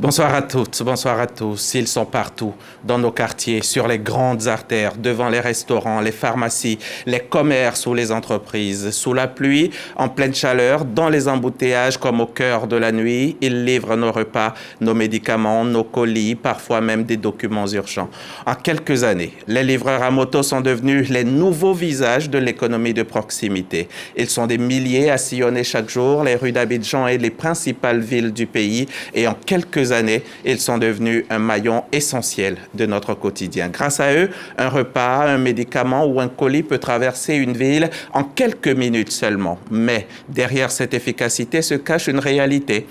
Bonsoir à toutes, bonsoir à tous. Ils sont partout, dans nos quartiers, sur les grandes artères, devant les restaurants, les pharmacies, les commerces ou les entreprises. Sous la pluie, en pleine chaleur, dans les embouteillages comme au cœur de la nuit, ils livrent nos repas, nos médicaments, nos colis, parfois même des documents urgents. En quelques années, les livreurs à moto sont devenus les nouveaux visages de l'économie de proximité. Ils sont des milliers à sillonner chaque jour les rues d'Abidjan et les principales villes du pays et en quelques années, ils sont devenus un maillon essentiel de notre quotidien. Grâce à eux, un repas, un médicament ou un colis peut traverser une ville en quelques minutes seulement. Mais derrière cette efficacité se cache une réalité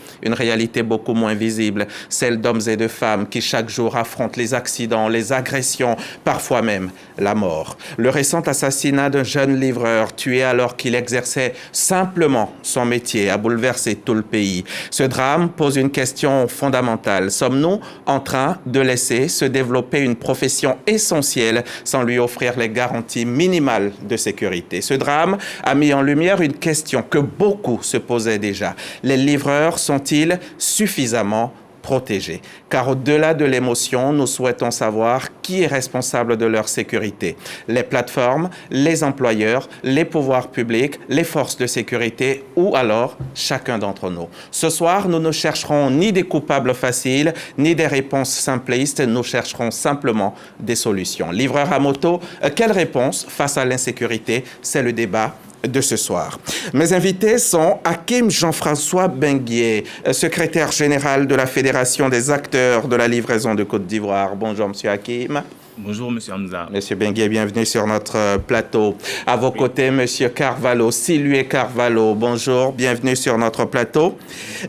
beaucoup moins visible, celle d'hommes et de femmes qui chaque jour affrontent les accidents, les agressions, parfois même la mort. Le récent assassinat d'un jeune livreur tué alors qu'il exerçait simplement son métier a bouleversé tout le pays. Ce drame pose une question fondamentale. Sommes-nous en train de laisser se développer une profession essentielle sans lui offrir les garanties minimales de sécurité? Ce drame a mis en lumière une question que beaucoup se posaient déjà. Les livreurs sont-ils suffisamment protégés? Car au-delà de l'émotion, nous souhaitons savoir qui est responsable de leur sécurité. Les plateformes, les employeurs, les pouvoirs publics, les forces de sécurité ou alors chacun d'entre nous. Ce soir, nous ne chercherons ni des coupables faciles, ni des réponses simplistes. Nous chercherons simplement des solutions. Livreurs à moto, quelle réponse face à l'insécurité? C'est le débat de ce soir. Mes invités sont Hakim Jean-François Benguier, secrétaire général de la Fédération des acteurs de la livraison de Côte d'Ivoire. Bonjour, monsieur Hakim. Bonjour, monsieur Hamza. Monsieur Benguier, bienvenue sur notre plateau. À vos côtés, monsieur Carvalho, Silué Carvalho. Bonjour, bienvenue sur notre plateau.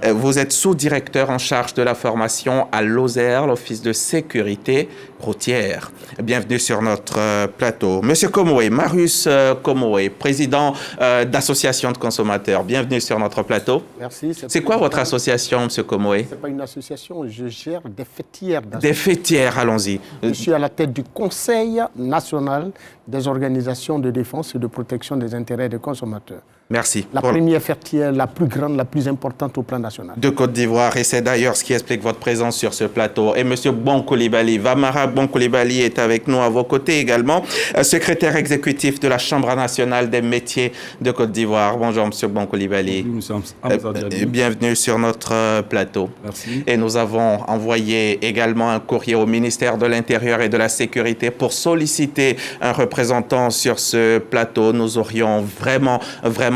Vous êtes sous-directeur en charge de la formation à l'OSER, l'Office de sécurité routière. Bienvenue sur notre plateau. Monsieur Komoé, Marius Komoé, président d'association de consommateurs. Bienvenue sur notre plateau. Merci. C'est quoi votre association, monsieur Komoé? Ce n'est pas une association, je gère des fêtières. Des fêtières, allons-y. Je suis à la tête du Conseil national des organisations de défense et de protection des intérêts des consommateurs. Merci. La première fêtière, la plus grande, la plus importante au plan national. De Côte d'Ivoire, et c'est d'ailleurs ce qui explique votre présence sur ce plateau. Et monsieur Bonkoulibaly, Vamara Bonkoulibaly est avec nous à vos côtés également, secrétaire exécutif de la Chambre nationale des métiers de Côte d'Ivoire. Bonjour monsieur Bonkoulibaly. Bonjour monsieur bienvenue sur notre plateau. Merci. Et nous avons envoyé également un courrier au ministère de l'Intérieur et de la Sécurité pour solliciter un représentant sur ce plateau. Nous aurions vraiment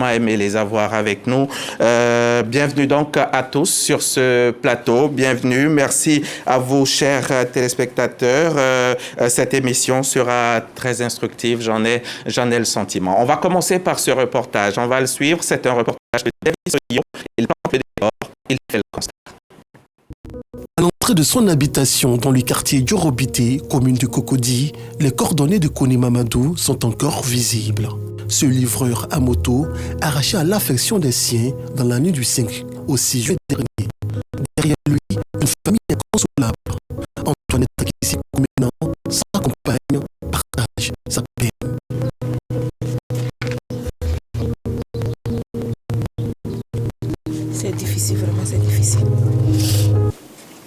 aimé les avoir avec nous. Bienvenue donc à tous sur ce plateau. Bienvenue. Merci à vous, chers téléspectateurs. Cette émission sera très instructive. J'en ai le sentiment. On va commencer par ce reportage. On va le suivre. C'est un reportage de David Soyo. Il plante le décor. Il fait le constat. À l'entrée de son habitation dans le quartier Diorobité, commune de Cocody, les coordonnées de Kone Mamadou sont encore visibles. Ce livreur à moto, arraché à l'affection des siens dans la nuit du 5 au 6 juillet dernier. Derrière lui, une famille inconsolable. Antoinette Akissi Kouménan, sa compagne, partage sa peine. C'est difficile, vraiment c'est difficile.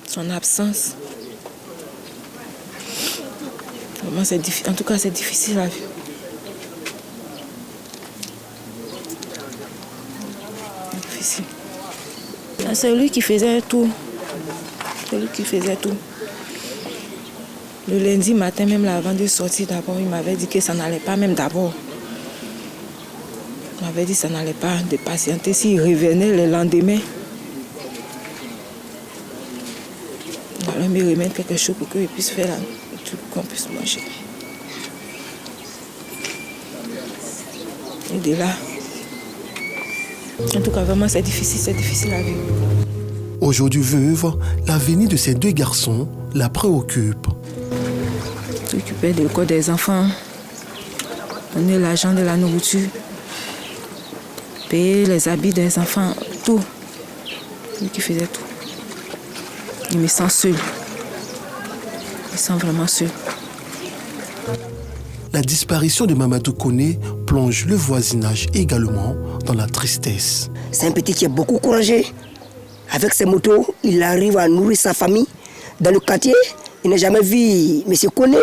Son absence, vraiment c'est difficile. En tout cas, c'est difficile à vivre. Difficile. C'est lui qui faisait tout. C'est lui qui faisait tout. Le lundi matin, même avant de sortir d'abord, il m'avait dit que ça n'allait pas, même d'abord. Il m'avait dit que ça n'allait pas, de patienter. S'il revenait le lendemain, il allait me remettre quelque chose pour qu'il puisse faire tout, qu'on puisse manger. Et de là, en tout cas, vraiment, c'est difficile à vivre. Aujourd'hui veuve, l'avenir de ces deux garçons la préoccupe. S'occuper de l'école des enfants, donner l'argent de la nourriture, payer les habits des enfants, tout. C'est lui qui faisait tout. Il me sent seul. Il me sent vraiment seul. La disparition de Mamadou Kone plonge le voisinage également dans la tristesse. C'est un petit qui est beaucoup courageux. Avec ses motos, il arrive à nourrir sa famille. Dans le quartier, il n'a jamais vu M. Koné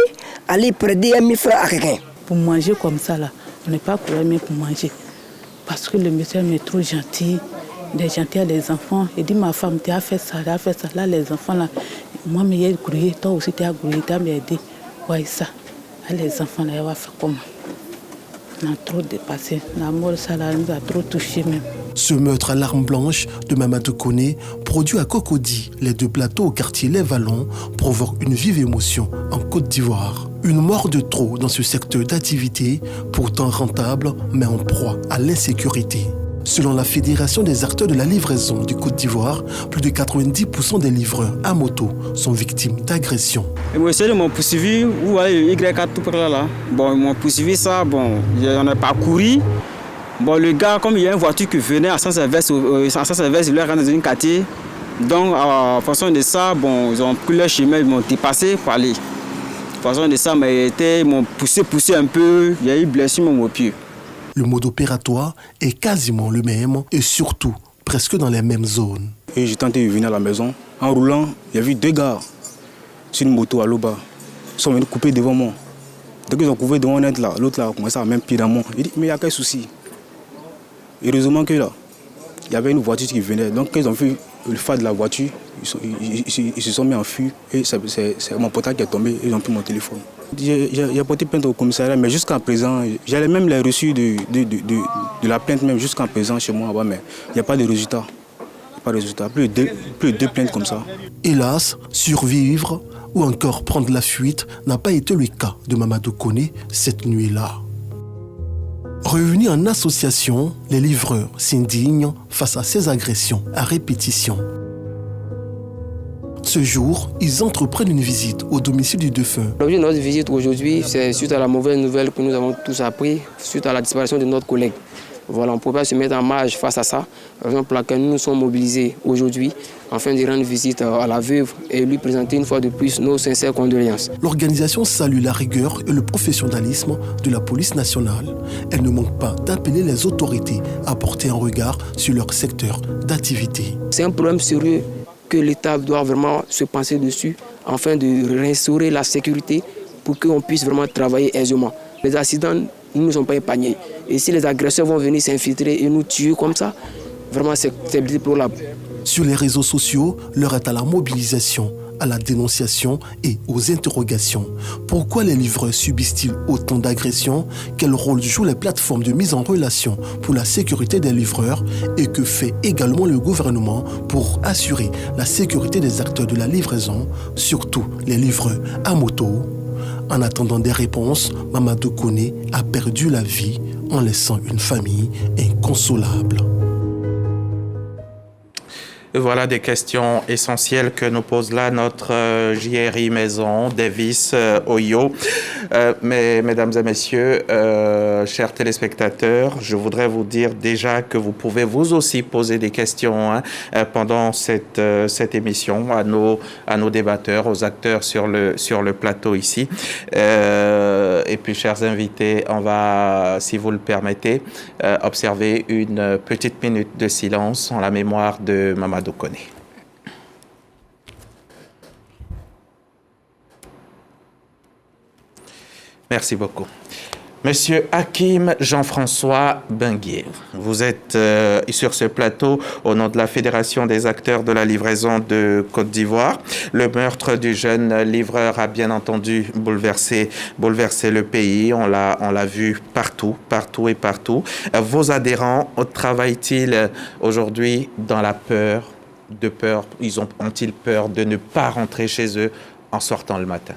aller prêter 1 000 francs à quelqu'un. Pour manger comme ça, là, on n'est pas courageux pour manger. Parce que le monsieur est trop gentil. Il est gentil à les enfants. Il dit, ma femme, tu as fait ça, tu as fait ça. Là, les enfants, là, moi, mais il a grouillé, toi aussi, tu as grouillé, tu as m'aidé. Ouais, ça. Là, les enfants, là, on va faire comment? On a trop dépassé. La mort, ça, là, nous a trop touchés même. Ce meurtre à l'arme blanche de Mamadou Koné, produit à Cocody, les 2 plateaux au quartier Les Vallons, provoque une vive émotion en Côte d'Ivoire. Une mort de trop dans ce secteur d'activité, pourtant rentable, mais en proie à l'insécurité. Selon la Fédération des acteurs de la livraison du Côte d'Ivoire, plus de 90% des livreurs à moto sont victimes d'agressions. Moi, ils m'ont poursuivi, vous voyez, Y4 tout par là. Bon, ils m'ont poursuivi ça, bon, on a parcouru. Bon, le gars, comme il y a une voiture qui venait à sens inverse, il leur rentre dans une quartier. Donc, en fonction de ça, bon, ils ont pris leur chemin, ils m'ont dépassé pour aller. En fonction de ça, ils m'ont poussé un peu, il y a eu blessure au pied. Le mode opératoire est quasiment le même et surtout presque dans les mêmes zones. Et j'ai tenté de venir à la maison. En roulant, il y a eu 2 gars sur une moto à l'Oba. Ils sont venus couper devant moi. Dès qu'ils ont coupé devant moi, l'autre là a commencé à même pied dans moi. Il dit, mais il y a quel souci? Heureusement que là, il y avait une voiture qui venait. Donc quand ils ont vu le phare de la voiture, ils se sont mis en fuite. Et c'est mon portable qui est tombé et ils ont pris mon téléphone. J'ai porté plainte au commissariat, mais jusqu'à présent, j'avais même les reçus de la plainte, même jusqu'à présent chez moi, mais il n'y a pas de résultat. Plus de 2 plaintes comme ça. Hélas, survivre ou encore prendre la fuite n'a pas été le cas de Mamadou Koné cette nuit-là. Revenus en association, les livreurs s'indignent face à ces agressions à répétition. Ce jour, ils entreprennent une visite au domicile du défunt. L'objet de notre visite aujourd'hui, c'est suite à la mauvaise nouvelle que nous avons tous appris, suite à la disparition de notre collègue. Voilà, on ne peut pas se mettre en marge face à ça, raison pour laquelle nous nous sommes mobilisés aujourd'hui afin de rendre visite à la veuve et lui présenter une fois de plus nos sincères condoléances. L'organisation salue la rigueur et le professionnalisme de la police nationale. Elle ne manque pas d'appeler les autorités à porter un regard sur leur secteur d'activité. C'est un problème sérieux que l'État doit vraiment se penser dessus afin de restaurer la sécurité pour qu'on puisse vraiment travailler aisément. Les accidents ne sont pas épargnés. Et si les agresseurs vont venir s'infiltrer et nous tuer comme ça, vraiment c'est déplorable. Sur les réseaux sociaux, l'heure est à la mobilisation, à la dénonciation et aux interrogations. Pourquoi les livreurs subissent-ils autant d'agressions? Quel rôle jouent les plateformes de mise en relation pour la sécurité des livreurs? Et que fait également le gouvernement pour assurer la sécurité des acteurs de la livraison, surtout les livreurs à moto? En attendant des réponses, Mamadou Koné a perdu la vie en laissant une famille inconsolable. Voilà des questions essentielles que nous pose là notre JRI Maison, Davis Oyo. Mais, mesdames et messieurs, chers téléspectateurs, je voudrais vous dire déjà que vous pouvez vous aussi poser des questions pendant cette émission à nos débatteurs, aux acteurs sur le plateau ici. Et puis, chers invités, on va, si vous le permettez, observer une petite minute de silence en la mémoire de Mamadou Koné. Merci beaucoup. Monsieur Hakim Jean-François Benguier, vous êtes sur ce plateau au nom de la Fédération des acteurs de la livraison de Côte d'Ivoire. Le meurtre du jeune livreur a bien entendu bouleversé le pays. On l'a vu partout. Vos adhérents travaillent-ils aujourd'hui dans la peur? Ont-ils peur de ne pas rentrer chez eux en sortant le matin?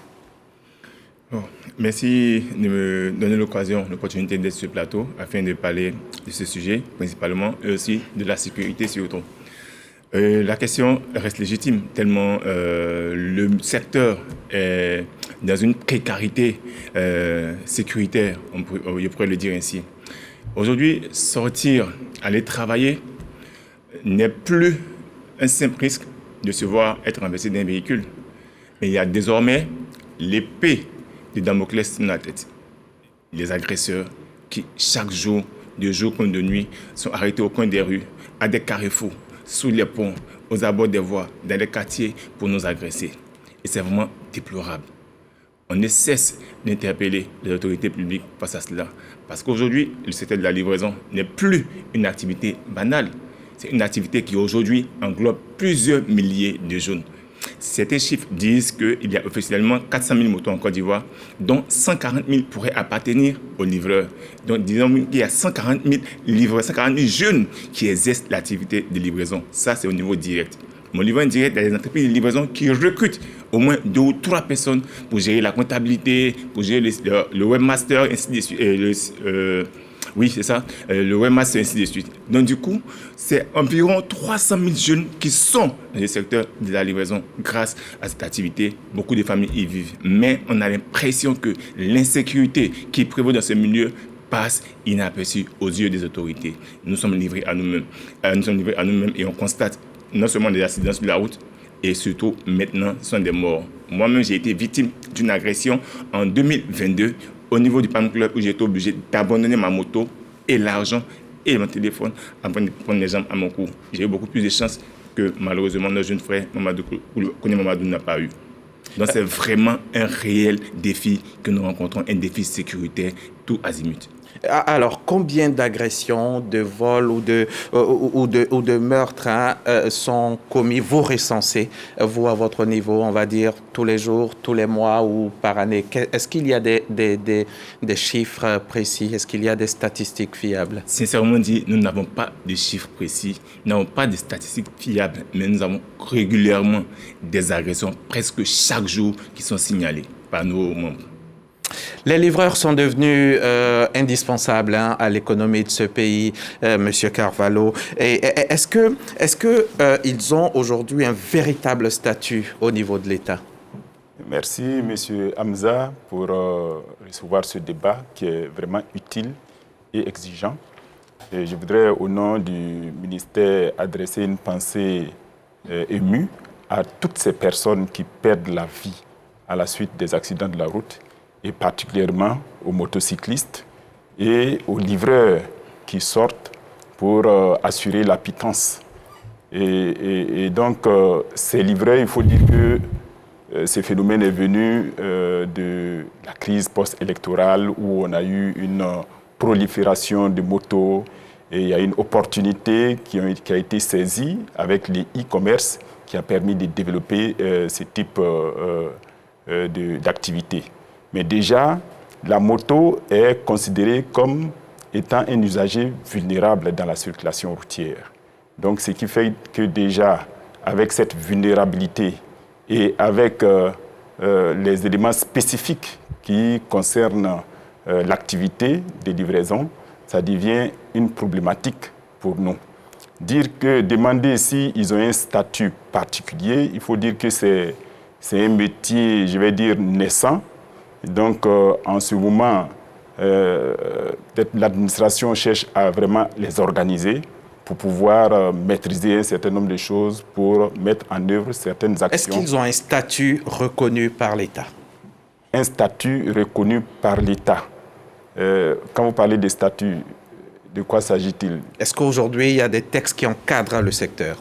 Bon, merci de me donner l'opportunité d'être sur ce plateau afin de parler de ce sujet principalement et aussi de la sécurité surtout. La question reste légitime tellement le secteur est dans une précarité sécuritaire, je pourrais le dire ainsi. Aujourd'hui, sortir, aller travailler n'est plus un simple risque de se voir être renversé d'un véhicule. Mais il y a désormais l'épée de Damoclès sur la tête. Les agresseurs qui, chaque jour, de jour comme de nuit, sont arrêtés au coin des rues, à des carrefours, sous les ponts, aux abords des voies, dans les quartiers pour nous agresser. Et c'est vraiment déplorable. On ne cesse d'interpeller les autorités publiques face à cela. Parce qu'aujourd'hui, le secteur de la livraison n'est plus une activité banale. C'est une activité qui aujourd'hui englobe plusieurs milliers de jeunes. Certains chiffres disent qu'il y a officiellement 400 000 motos en Côte d'Ivoire, dont 140 000 pourraient appartenir aux livreurs. Donc disons qu'il y a 140 000 livreurs, 140 000 jeunes qui exercent l'activité de livraison. Ça, c'est au niveau direct. Mais au niveau indirect, il y a des entreprises de livraison qui recrutent au moins 2 ou 3 personnes pour gérer la comptabilité, pour gérer le webmaster, ainsi de suite. Oui, c'est ça, le webmaster, ainsi de suite. Donc, du coup, c'est environ 300 000 jeunes qui sont dans le secteur de la livraison grâce à cette activité. Beaucoup de familles y vivent. Mais on a l'impression que l'insécurité qui prévaut dans ce milieu passe inaperçue aux yeux des autorités. Nous sommes livrés à nous-mêmes. Et on constate non seulement des accidents sur la route, et surtout maintenant, ce sont des morts. Moi-même, j'ai été victime d'une agression en 2022 au niveau du Pan Club où j'ai été obligé d'abandonner ma moto et l'argent et mon téléphone avant de prendre les jambes à mon cou. J'ai eu beaucoup plus de chance que malheureusement notre jeune frère Kone Mamadou n'a pas eu. Donc c'est vraiment un réel défi que nous rencontrons, un défi sécuritaire tout azimut. Alors, combien d'agressions, de vols ou de meurtres sont commis, vous recensez, vous à votre niveau, on va dire, tous les jours, tous les mois ou par année? Est-ce qu'il y a des chiffres précis? Est-ce qu'il y a des statistiques fiables? Sincèrement dit, nous n'avons pas de chiffres précis, nous n'avons pas de statistiques fiables, mais nous avons régulièrement des agressions presque chaque jour qui sont signalées par nos membres. Les livreurs sont devenus indispensables à l'économie de ce pays, Monsieur Carvalho. Et est-ce que ils ont aujourd'hui un véritable statut au niveau de l'État? Merci, Monsieur Hamza, pour recevoir ce débat qui est vraiment utile et exigeant. Et je voudrais, au nom du ministère, adresser une pensée émue à toutes ces personnes qui perdent la vie à la suite des accidents de la route, et particulièrement aux motocyclistes et aux livreurs qui sortent pour assurer la pitance. Et donc, ces livreurs, il faut dire que ce phénomène est venu de la crise post-électorale où on a eu une prolifération de motos et il y a une opportunité qui a été saisie avec les e-commerce qui a permis de développer ce type d'activité. Mais déjà, la moto est considérée comme étant un usager vulnérable dans la circulation routière. Donc, ce qui fait que déjà, avec cette vulnérabilité et avec les éléments spécifiques qui concernent l'activité de livraison, ça devient une problématique pour nous. Demander s'ils ont un statut particulier, il faut dire que c'est un métier, je vais dire, naissant. Donc, en ce moment, l'administration cherche à vraiment les organiser pour pouvoir maîtriser un certain nombre de choses, pour mettre en œuvre certaines actions. Est-ce qu'ils ont un statut reconnu par l'État? Un statut reconnu par l'État. Quand vous parlez de statut, de quoi s'agit-il? Est-ce qu'aujourd'hui, il y a des textes qui encadrent le secteur?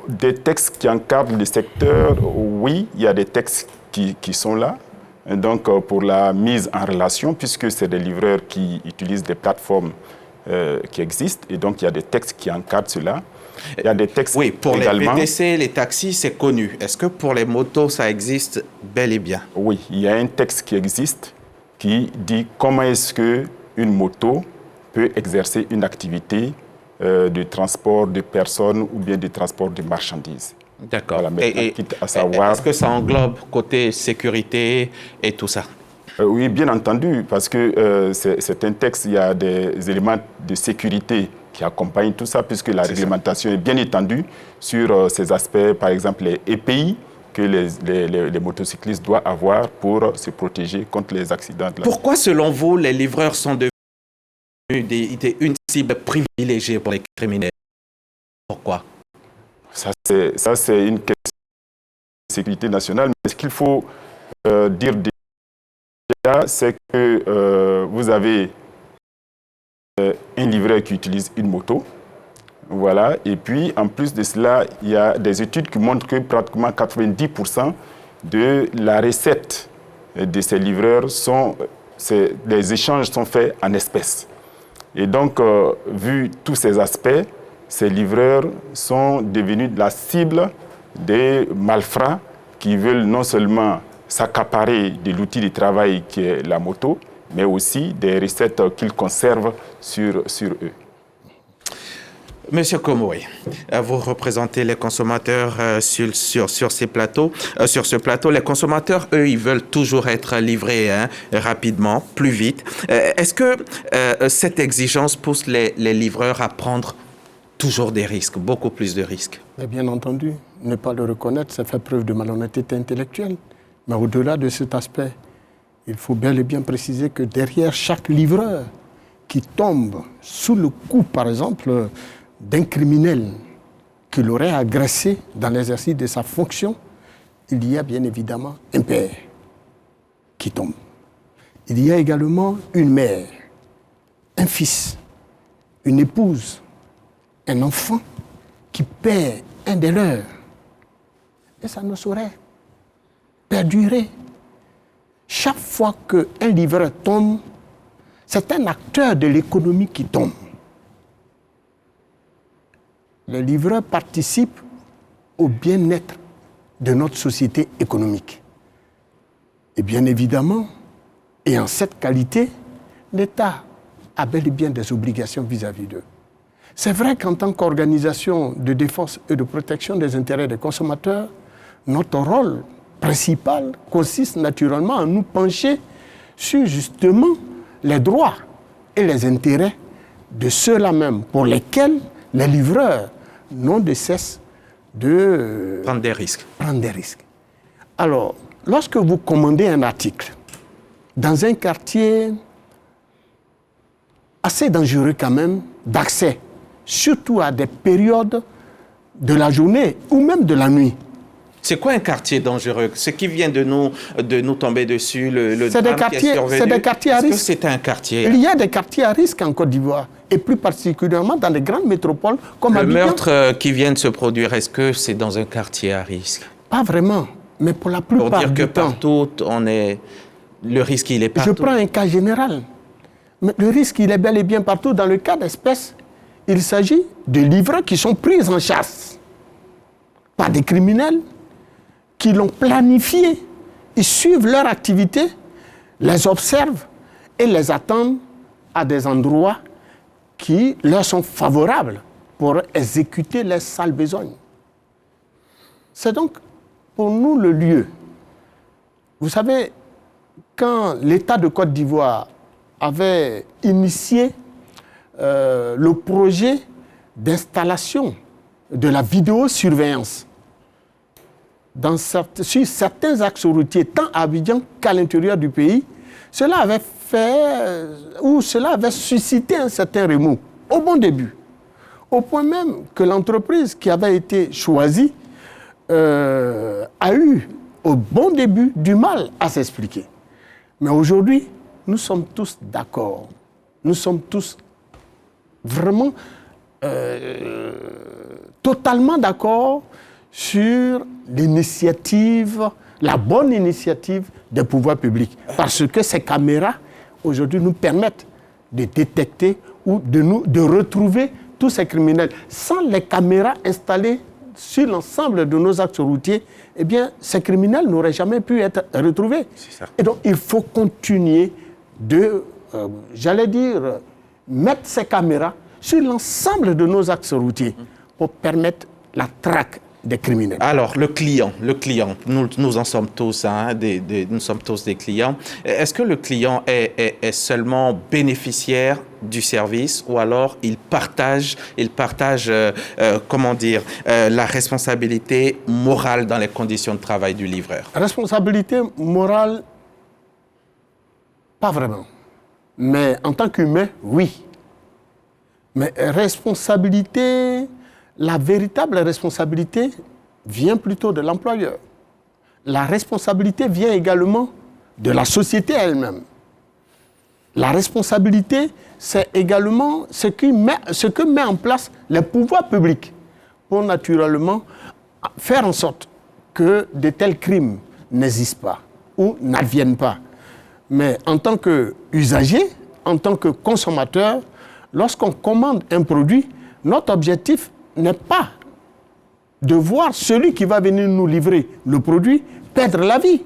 Des textes qui encadrent le secteur, oui, il y a des textes qui sont là. Donc, pour la mise en relation, puisque c'est des livreurs qui utilisent des plateformes qui existent, et donc il y a des textes qui encadrent cela. Il y a des textes oui, pour également, les VTC, les taxis, c'est connu. Est-ce que pour les motos, ça existe bel et bien? Oui, il y a un texte qui existe qui dit comment est-ce qu'une moto peut exercer une activité de transport de personnes ou bien de transport de marchandises. D'accord. Voilà, est-ce que ça englobe côté sécurité et tout ça? Oui, bien entendu, parce que c'est un texte, il y a des éléments de sécurité qui accompagnent tout ça, puisque la réglementation est bien étendue sur ces aspects, par exemple les EPI que les motocyclistes doivent avoir pour se protéger contre les accidents. Pourquoi, selon vous, les livreurs sont devenus une cible privilégiée pour les criminels? Pourquoi? Ça, c'est une question de sécurité nationale. Mais ce qu'il faut dire déjà, c'est que vous avez un livreur qui utilise une moto. Voilà. Et puis, en plus de cela, il y a des études qui montrent que pratiquement 90% de la recette de ces livreurs les échanges sont faits en espèces. Et donc, vu tous ces aspects, ces livreurs sont devenus la cible des malfrats qui veulent non seulement s'accaparer de l'outil de travail qui est la moto, mais aussi des recettes qu'ils conservent sur eux. Monsieur Komoé, vous représentez les consommateurs sur ce plateau. Les consommateurs, eux, ils veulent toujours être livrés rapidement, plus vite. Est-ce que cette exigence pousse les livreurs à prendre toujours des risques, beaucoup plus de risques? Mais bien entendu, ne pas le reconnaître, ça fait preuve de malhonnêteté intellectuelle. Mais au-delà de cet aspect, il faut bel et bien préciser que derrière chaque livreur qui tombe sous le coup, par exemple, d'un criminel qui l'aurait agressé dans l'exercice de sa fonction, il y a bien évidemment un père qui tombe. Il y a également une mère, un fils, une épouse, un enfant qui perd un des leurs. Et ça ne saurait perdurer. Chaque fois qu'un livreur tombe, c'est un acteur de l'économie qui tombe. Les livreurs participent au bien-être de notre société économique. Et bien évidemment, et en cette qualité, l'État a bel et bien des obligations vis-à-vis d'eux. C'est vrai qu'en tant qu'organisation de défense et de protection des intérêts des consommateurs, notre rôle principal consiste naturellement à nous pencher sur justement les droits et les intérêts de ceux-là même pour lesquels les livreurs n'ont de cesse de prendre des risques. Alors, lorsque vous commandez un article dans un quartier assez dangereux quand même d'accès, surtout à des périodes de la journée ou même de la nuit. C'est quoi un quartier dangereux? Ce qui vient de nous tomber dessus, le c'est des quartiers à risque. Est-ce que c'est un quartier? Il y a des quartiers à risque en Côte d'Ivoire, et plus particulièrement dans les grandes métropoles comme Abidjan. Le meurtre qui vient de se produire, est-ce que c'est dans un quartier à risque? Pas vraiment, mais pour la plupart du temps. Pour dire que partout, le risque, il est partout. Je prends un cas général. Mais le risque, il est bel et bien partout. Dans le cas d'espèces, il s'agit de livreurs qui sont pris en chasse par des criminels qui l'ont planifié. Ils suivent leur activité, les observent et les attendent à des endroits qui leur sont favorables pour exécuter les sales besognes. C'est donc pour nous le lieu. Vous savez, quand l'État de Côte d'Ivoire avait initié le projet d'installation de la vidéosurveillance sur certains axes routiers, tant à Abidjan qu'à l'intérieur du pays, cela avait suscité un certain remous au bon début. Au point même que l'entreprise qui avait été choisie a eu au bon début du mal à s'expliquer. Mais aujourd'hui, nous sommes tous d'accord. Nous sommes tous vraiment totalement d'accord sur l'initiative, la bonne initiative des pouvoirs publics. Parce que ces caméras, aujourd'hui, nous permettent de détecter ou de retrouver tous ces criminels. Sans les caméras installées sur l'ensemble de nos axes routiers, eh bien, ces criminels n'auraient jamais pu être retrouvés. Et donc, il faut continuer de, mettre ces caméras sur l'ensemble de nos axes routiers pour permettre la traque des criminels. Alors, le client, nous en sommes tous, nous sommes tous des clients. Est-ce que le client est seulement bénéficiaire du service ou alors il partage la responsabilité morale dans les conditions de travail du livreur? Responsabilité morale, pas vraiment. Mais en tant qu'humain, oui. Mais responsabilité, la véritable responsabilité vient plutôt de l'employeur. La responsabilité vient également de la société elle-même. la responsabilité, c'est également ce que met en place les pouvoirs publics pour naturellement faire en sorte que de tels crimes n'existent pas ou n'adviennent pas. Mais en tant qu'usager, en tant que consommateur, lorsqu'on commande un produit, notre objectif n'est pas de voir celui qui va venir nous livrer le produit perdre la vie.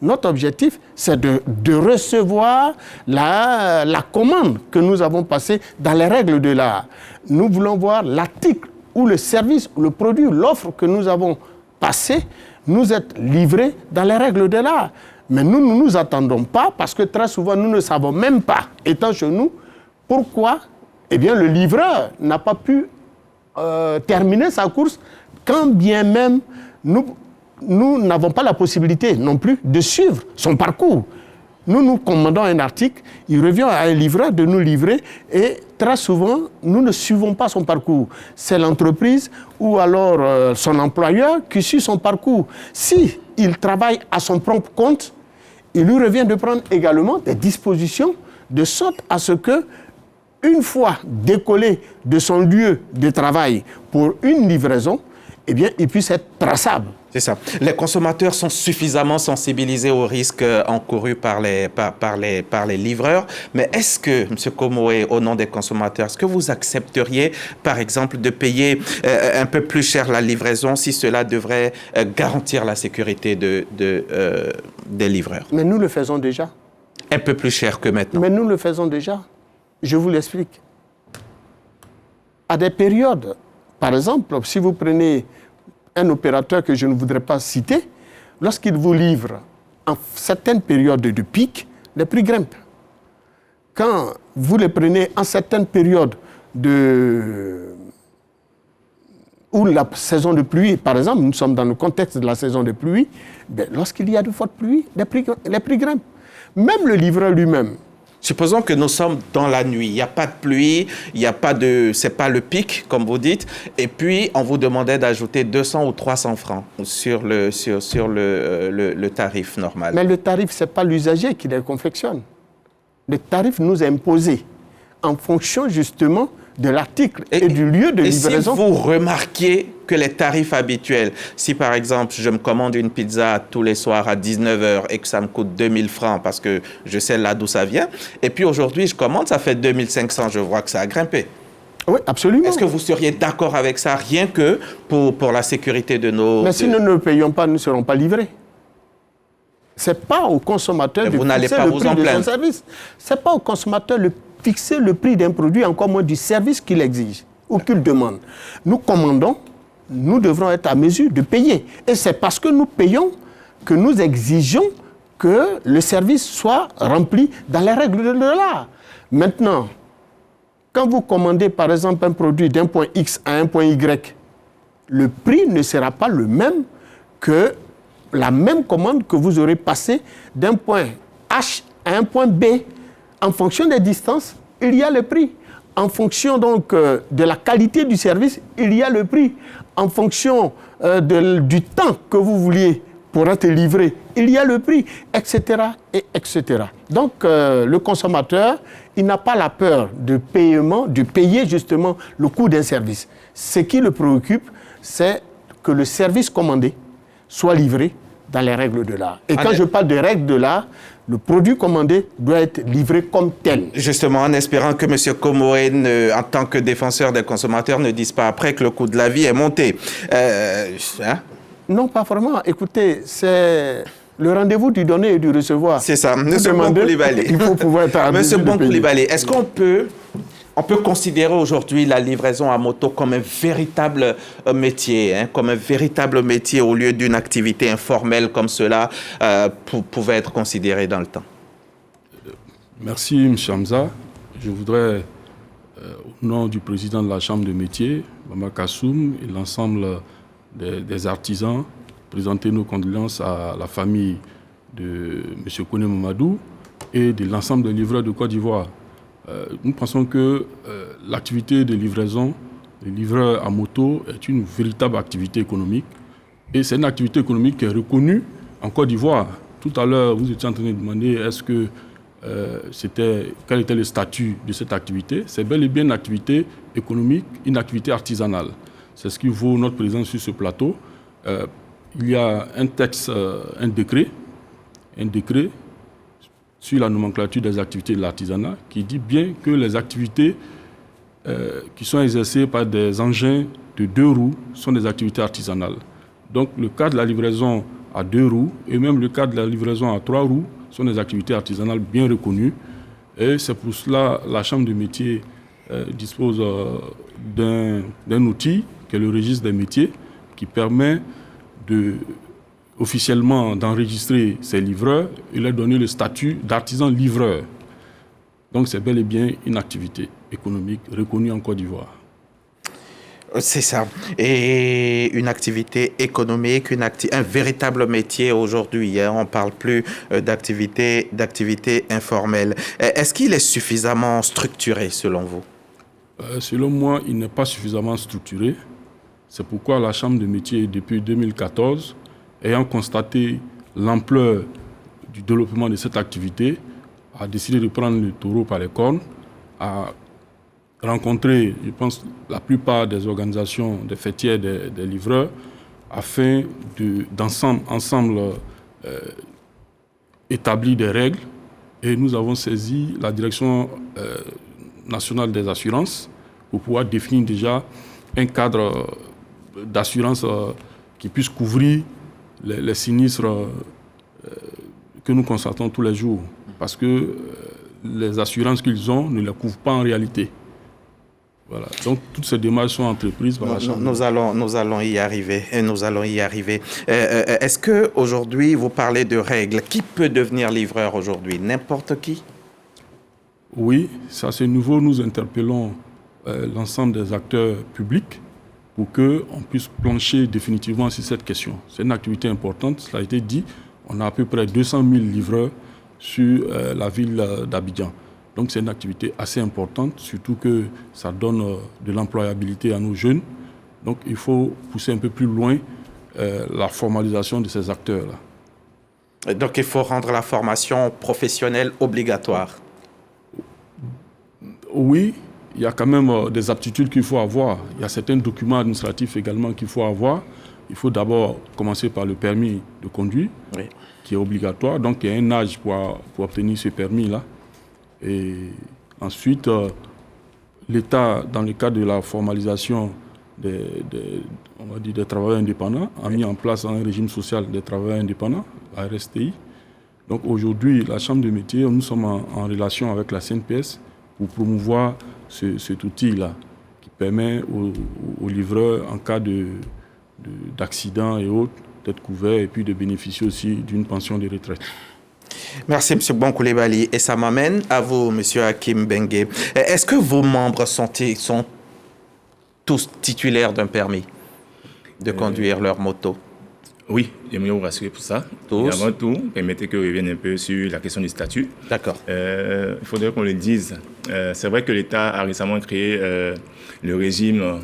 Notre objectif, c'est de recevoir la commande que nous avons passée dans les règles de l'art. Nous voulons voir l'article ou le service, ou le produit, l'offre que nous avons passée, nous être livré dans les règles de l'art. Mais nous ne nous attendons pas, parce que très souvent, nous ne savons même pas, étant chez nous, pourquoi le livreur n'a pas pu terminer sa course, quand bien même nous n'avons pas la possibilité non plus de suivre son parcours. Nous commandons un article, il revient à un livreur de nous livrer et très souvent, nous ne suivons pas son parcours. C'est l'entreprise ou alors son employeur qui suit son parcours. Si il travaille à son propre compte, il lui revient de prendre également des dispositions de sorte à ce que, une fois décollé de son lieu de travail pour une livraison, il puisse être traçable. C'est ça. Les consommateurs sont suffisamment sensibilisés aux risques encourus par les livreurs. Mais est-ce que, M. Komoé, au nom des consommateurs, est-ce que vous accepteriez, par exemple, de payer un peu plus cher la livraison si cela devrait garantir la sécurité des livreurs? Mais nous le faisons déjà. Un peu plus cher que maintenant. Mais nous le faisons déjà. Je vous l'explique. À des périodes, par exemple, si vous prenez un opérateur que je ne voudrais pas citer, lorsqu'il vous livre en certaines périodes de pic, les prix grimpent. Quand vous les prenez en certaines périodes où la saison de pluie, par exemple, nous sommes dans le contexte de la saison de pluie, lorsqu'il y a de fortes pluies, les prix grimpent. Même le livreur lui-même. Supposons que nous sommes dans la nuit, il n'y a pas de pluie, c'est pas le pic, comme vous dites, et puis on vous demandait d'ajouter 200 ou 300 francs sur le tarif normal. Mais le tarif, ce n'est pas l'usager qui les confectionne. Le tarif nous est imposé en fonction justement de l'article et du lieu de livraison. Et si vous remarquez que les tarifs habituels, si par exemple je me commande une pizza tous les soirs à 19h et que ça me coûte 2000 francs parce que je sais là d'où ça vient, et puis aujourd'hui je commande, ça fait 2500, je vois que ça a grimpé. Oui, absolument. Est-ce que vous seriez d'accord avec ça, rien que pour la sécurité de nos... Mais si nous ne payons pas, nous ne serons pas livrés. Ce n'est pas au consommateur de fixer le prix de son service. Ce n'est pas au consommateur de fixer le prix d'un produit, encore moins du service qu'il exige ou qu'il demande. Nous commandons, nous devrons être à mesure de payer. Et c'est parce que nous payons que nous exigeons que le service soit rempli dans les règles de l'art. Maintenant, quand vous commandez par exemple un produit d'un point X à un point Y, le prix ne sera pas le même que la même commande que vous aurez passée d'un point H à un point B. En fonction des distances, il y a le prix. En fonction donc de la qualité du service, il y a le prix. En fonction du temps que vous vouliez pour être livré, il y a le prix, etc. et etc. Donc le consommateur, il n'a pas la peur de payer justement le coût d'un service. Ce qui le préoccupe, c'est que le service commandé soit livré dans les règles de l'art. Et quand je parle de règles de l'art, le produit commandé doit être livré comme tel. Justement, en espérant que M. Komoé, en tant que défenseur des consommateurs, ne dise pas après que le coût de la vie est monté. Non, pas vraiment. Écoutez, c'est le rendez-vous du donner et du recevoir. C'est ça. Monsieur Bon-Coulibaly. Il faut pouvoir être Monsieur Bon-Coulibaly, est-ce qu'on peut considérer aujourd'hui la livraison à moto comme un véritable métier, comme un véritable métier au lieu d'une activité informelle comme cela pouvait être considéré dans le temps? Merci, M. Hamza. Je voudrais, au nom du président de la Chambre de métiers, Mama Kassoum, et l'ensemble des artisans, présenter nos condoléances à la famille de M. Kone Mamadou et de l'ensemble des livreurs de Côte d'Ivoire. Nous pensons que l'activité de livraison, des livreurs à moto, est une véritable activité économique. Et c'est une activité économique qui est reconnue en Côte d'Ivoire. Tout à l'heure, vous étiez en train de demander est-ce que quel était le statut de cette activité. C'est bel et bien une activité économique, une activité artisanale. C'est ce qui vaut notre présence sur ce plateau. Il y a un texte, un décret sur la nomenclature des activités de l'artisanat qui dit bien que les activités qui sont exercées par des engins de 2 roues sont des activités artisanales. Donc le cas de la livraison à 2 roues et même le cas de la livraison à 3 roues sont des activités artisanales bien reconnues. Et c'est pour cela que la Chambre de métiers dispose d'un outil qui est le registre des métiers qui permet officiellement d'enregistrer ces livreurs et leur donner le statut d'artisan livreur. Donc c'est bel et bien une activité économique reconnue en Côte d'Ivoire. C'est ça. Et une activité économique, un véritable métier aujourd'hui. On ne parle plus d'activité informelle. Est-ce qu'il est suffisamment structuré selon vous? Selon moi, il n'est pas suffisamment structuré. C'est pourquoi la Chambre de métiers, depuis 2014, ayant constaté l'ampleur du développement de cette activité, a décidé de prendre le taureau par les cornes, a rencontré, je pense, la plupart des organisations, des fêtières, des livreurs, afin d'ensemble établir des règles. Et nous avons saisi la Direction nationale des assurances pour pouvoir définir déjà un cadre d'assurance qui puisse couvrir les sinistres que nous constatons tous les jours. Parce que les assurances qu'ils ont ne les couvrent pas en réalité. Voilà. Donc, toutes ces démarches sont entreprises par la Chambre. Nous allons y arriver. Est-ce qu'aujourd'hui, vous parlez de règles? Qui peut devenir livreur aujourd'hui? N'importe qui? Oui, c'est assez nouveau. Nous interpellons l'ensemble des acteurs publics pour qu'on puisse plancher définitivement sur cette question. C'est une activité importante, cela a été dit. On a à peu près 200 000 livreurs sur la ville d'Abidjan. Donc c'est une activité assez importante, surtout que ça donne de l'employabilité à nos jeunes. Donc il faut pousser un peu plus loin la formalisation de ces acteurs-là. Donc il faut rendre la formation professionnelle obligatoire. Oui, il y a quand même des aptitudes qu'il faut avoir. Il y a certains documents administratifs également qu'il faut avoir. Il faut d'abord commencer par le permis de conduire, oui, qui est obligatoire. Donc il y a un âge pour obtenir ce permis-là. Et ensuite, l'État, dans le cadre de la formalisation des travailleurs indépendants, a mis en place un régime social des travailleurs indépendants, la RSTI. Donc aujourd'hui, la Chambre de métiers, nous sommes en relation avec la CNPS pour promouvoir cet outil-là qui permet aux livreurs, en cas d'accident et autres, d'être couverts et puis de bénéficier aussi d'une pension de retraite. Merci, M. Bonkoulibaly. Et ça m'amène à vous, M. Hakim Bengue. Est-ce que vos membres sont tous titulaires d'un permis de conduire leur moto? Oui, j'aimerais vous rassurer pour ça. Et avant tout, permettez que je revienne un peu sur la question du statut. D'accord. Il faudrait qu'on le dise. C'est vrai que l'État a récemment créé le régime